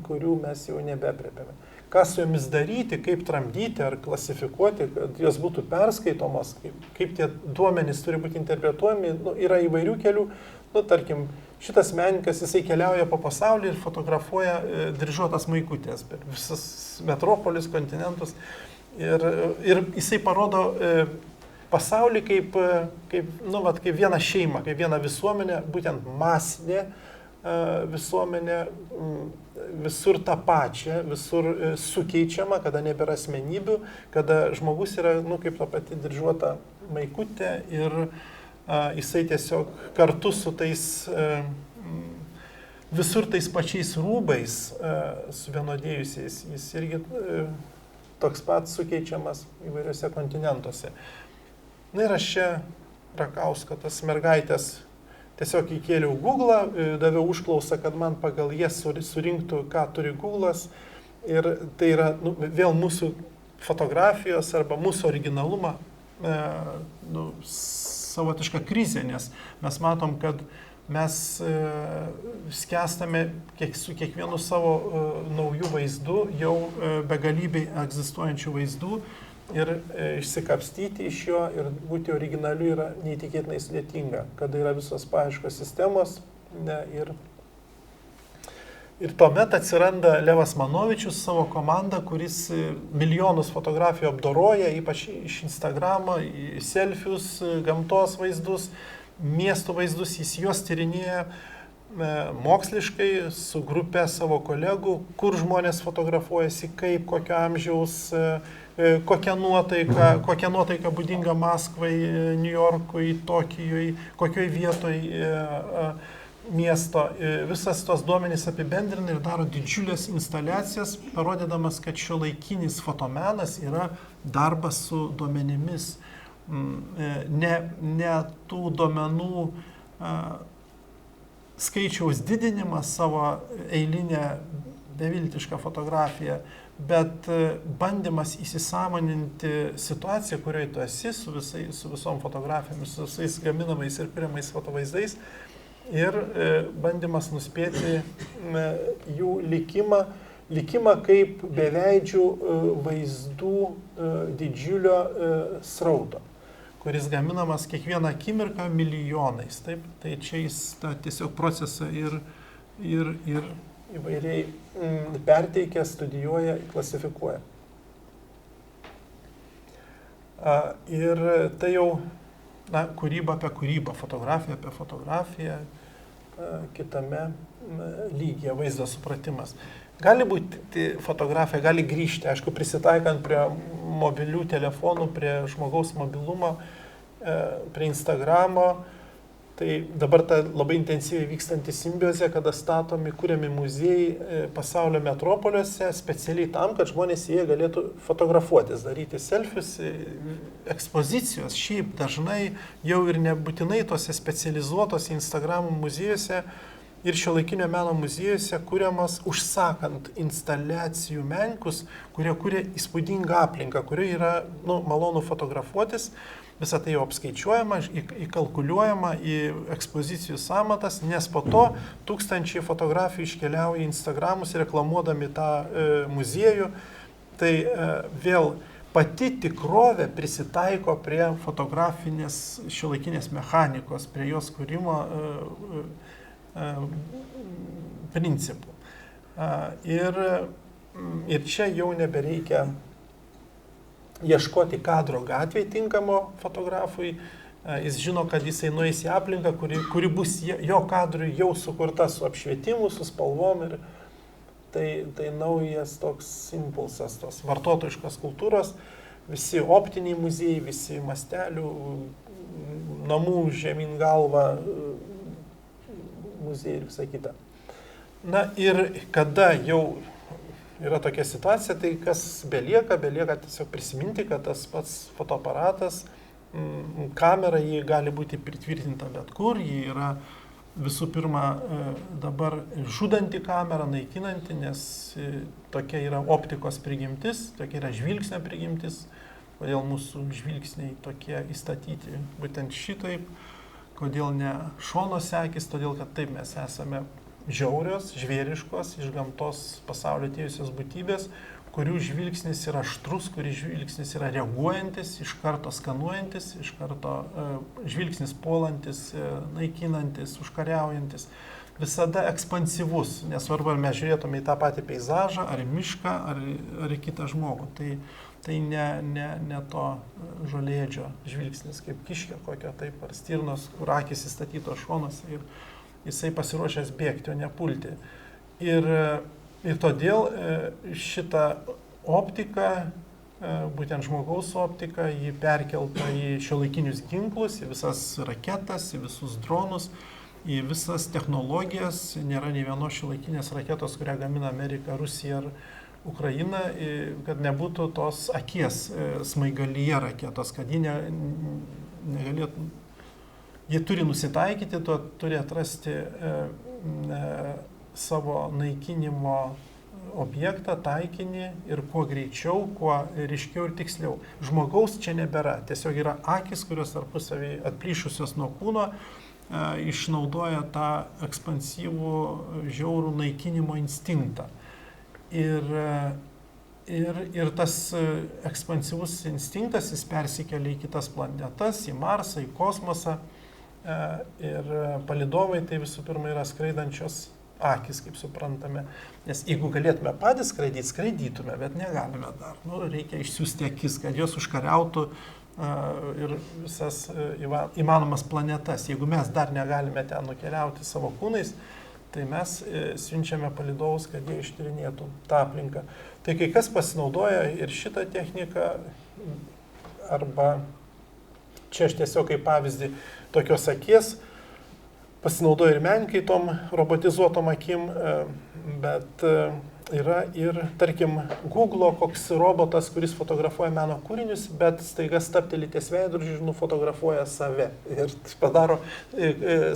S1: kurių mes jau nebepriepiame. Ką su jomis daryti, kaip tramdyti ar klasifikuoti, kad jos būtų perskaitomos, kaip tie duomenys turi būti interpretuojami, yra įvairių kelių. Tarkim, šitas menininkas, jisai keliauja po pasaulį ir fotografuoja dryžuotas maikutės per visus metropolis, kontinentus. Ir jisai parodo pasaulį kaip vieną šeimą, kaip vieną visuomenę, būtent masinė visuomenė, visur tą pačią, visur sukeičiama, kada nebėra asmenybių, kada žmogus yra, kaip ta pati dryžuota maikutė ir jisai tiesiog kartu su tais visur tais pačiais rūbais suvienodėjusiais, jis irgi toks pat sukeičiamas įvairiuose kontinentuose. Ir aš čia Rakausko tas mergaitės tiesiog įkėliau Google, daviau užklausą, kad man pagal jas surinktų, ką turi Google'as. Ir tai yra vėl mūsų fotografijos arba mūsų originalumą savotiška krizė, nes mes matom, kad mes skęstame su kiekvienu savo naujų vaizdų, jau begalybei egzistuojančių vaizdų ir išsikapstyti iš jo ir būti originaliu yra neįtikėtinai sudėtinga, kada yra visos paieškos sistemos ir tuomet atsiranda Levas Manovičius savo komandą, kuris milijonus fotografijų apdoroja, ypač iš Instagramo, selfius, gamtos vaizdus, miestų vaizdus, jis juos tyrinėja moksliškai su grupė savo kolegų, kur žmonės fotografuojasi, kaip, kokio amžiaus, kokia nuotaika būdinga Maskvai, New Yorkui, Tokijui, kokioj vietoj miesto. Visas tos duomenys apibendrina ir daro didžiulės instaliacijas, parodydamas, kad šiuolaikinis fotomenas yra darbas su duomenimis. Ne tų duomenų skaičiaus didinimas savo eilinę beviltišką fotografiją, bet bandymas įsisąmoninti situaciją, kurioje tu esi su visom fotografijomis, su visais gaminamais ir kuriamais fotovaizdais ir bandymas nuspėti jų likimą kaip beveidžių vaizdų didžiulio srauto, kuris gaminamas kiekvieną akimirką milijonais. Taip? Tai čia jis tą tiesiog procesą ir įvairiai perteikia, studijuoja, klasifikuoja. Ir tai jau kūryba apie kūrybą, fotografija apie fotografiją, kitame lygyje vaizdo supratimas. Gali būti fotografija, gali grįžti, aišku, prisitaikant prie mobilių telefonų, prie žmogaus mobilumo, prie Instagramo. Tai dabar ta labai intensyviai vykstanti simbiozė, kada statomi, kuriami muziejai pasaulio metropoliuose specialiai tam, kad žmonės jie galėtų fotografuotis, daryti selfius, ekspozicijos. Šiaip dažnai jau ir nebūtinai tose specializuotose Instagramo muziejuose ir šiuolaikinio meno muziejuose kuriamas užsakant instaliacijų menininkus, kurie kuria įspūdingą aplinką, kurioje yra malonu fotografuotis. Visą tai jau apskaičiuojama, įkalkuliuojama į ekspozicijų sąmatas, nes po to tūkstančiai fotografijų iškeliauja į Instagramus reklamuodami tą muziejų. Tai vėl pati tikrovė prisitaiko prie fotografinės šiuolaikinės mechanikos, prie jos kūrimo principų. Ir čia jau nebereikia ieškoti kadro gatvėje tinkamo fotografui. Jis žino, kad jisai nueis į aplinką, kuri bus jo kadrui jau sukurta su apšvietimu, su spalvom. Ir tai naujas toks impulsas, tos vartotojiškos kultūros. Visi optiniai muziejai, visi mastelių, namų žemyn galva muziejai ir visa kita. Na ir kada jau yra tokia situacija, tai kas belieka tiesiog prisiminti, kad tas pats fotoaparatas, kamera, jį gali būti pritvirtinta bet kur, jį yra visų pirma dabar žudanti kamera, naikinanti, nes tokia yra optikos prigimtis, tokia yra žvilgsnio prigimtis, kodėl mūsų žvilgsniai tokie įstatyti būtent šitaip, kodėl ne šono sekis, todėl kad taip mes esame žiaurios, žvėriškos, iš gamtos pasaulio atėjusios būtybės, kurių žvilgsnis yra aštrus, kurių žvilgsnis yra reaguojantis, iš karto skanuojantis, iš karto žvilgsnis puolantis, naikinantis, užkariaujantis, visada ekspansyvus, nesvarbu, ar mes žiūrėtume į tą patį peizažą, ar į mišką, ar į kitą žmogų. Tai ne to žolėdžio žvilgsnis, kaip kiškio kokio, taip, ar stirnos, kur akis įstatytos šonuose ir jisai pasiruošęs bėgti, o ne pulti. Ir todėl šitą optiką, būtent žmogaus optiką, jį perkelta į šiuolaikinius ginklus, į visas raketas, į visus dronus, į visas technologijas. Nėra nei vienos šiuolaikinės raketos, kurią gamina Amerika, Rusija ar Ukraina, kad nebūtų tos akies smaigalyje raketos, kad ji negalėtų jie turi nusitaikyti, tu turi atrasti savo naikinimo objektą, taikinį ir kuo greičiau, kuo ryškiau ir tiksliau. Žmogaus čia nebėra, tiesiog yra akis, kurios tarpusavį atplyšusios nuo kūno, išnaudoja tą ekspansyvų žiaurų naikinimo instinktą. Ir tas ekspansyvus instinktas, jis persikelia į kitas planetas, į Marsą, į kosmosą. Ir palydovai tai visų pirma yra skraidančios akis, kaip suprantame. Nes jeigu galėtume patys skraidyti, skraidytume, bet negalime dar. Reikia išsiųsti akis, kad jos užkariautų ir visas įmanomas planetas. Jeigu mes dar negalime ten nukeliauti savo kūnais, tai mes siunčiame palydovus, kad jie ištyrinėtų tą aplinką. Tai kai kas pasinaudoja ir šitą techniką, arba čia aš tiesiog kaip pavyzdį tokios akies, pasinaudoja ir menininkai tom robotizuotom akim, bet yra ir, tarkim, Google'o koks robotas, kuris fotografuoja meno kūrinius, bet staiga stabteli ties veidrodžiu ir nufotografuoja save ir padaro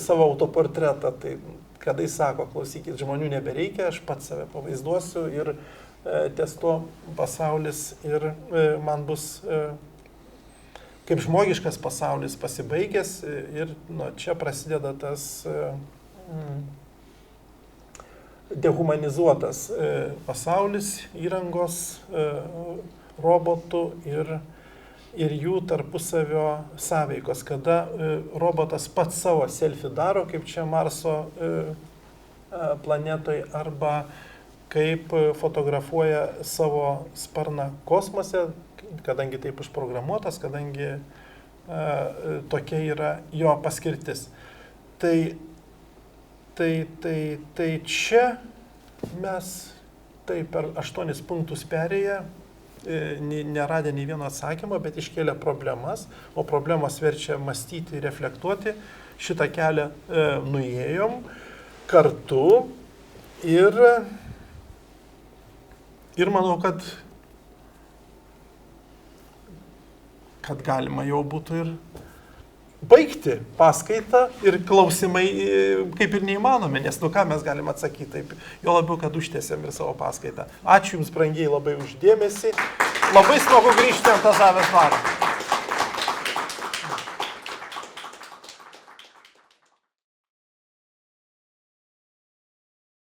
S1: savo autoportretą. Tai kada jis sako, klausykit, žmonių nebereikia, aš pats save pavaizduosiu ir ties to pasaulis ir man bus kaip žmogiškas pasaulis pasibaigęs ir čia prasideda tas dehumanizuotas pasaulis, įrangos, robotų ir jų tarpusavio sąveikos, kada robotas pats savo selfie daro, kaip čia Marso planetoj, arba kaip fotografuoja savo sparną kosmose, kadangi taip užprogramuotas, kadangi tokia yra jo paskirtis. Tai čia mes per 8 punktus perėję, neradę nei vieno atsakymo, bet iškėlė problemas, o problemos verčia mąstyti, reflektuoti. Šitą kelią nuėjom kartu ir manau, kad galima jau būtų ir baigti paskaitą ir klausimai kaip ir neįmanomi, nes ką mes galime atsakyti taip, jo labiau, kad užtęsėm ir savo paskaitą. Ačiū Jums, brangiai, labai už dėmesį. Labai smagu grįžti ant Azavės dvaro.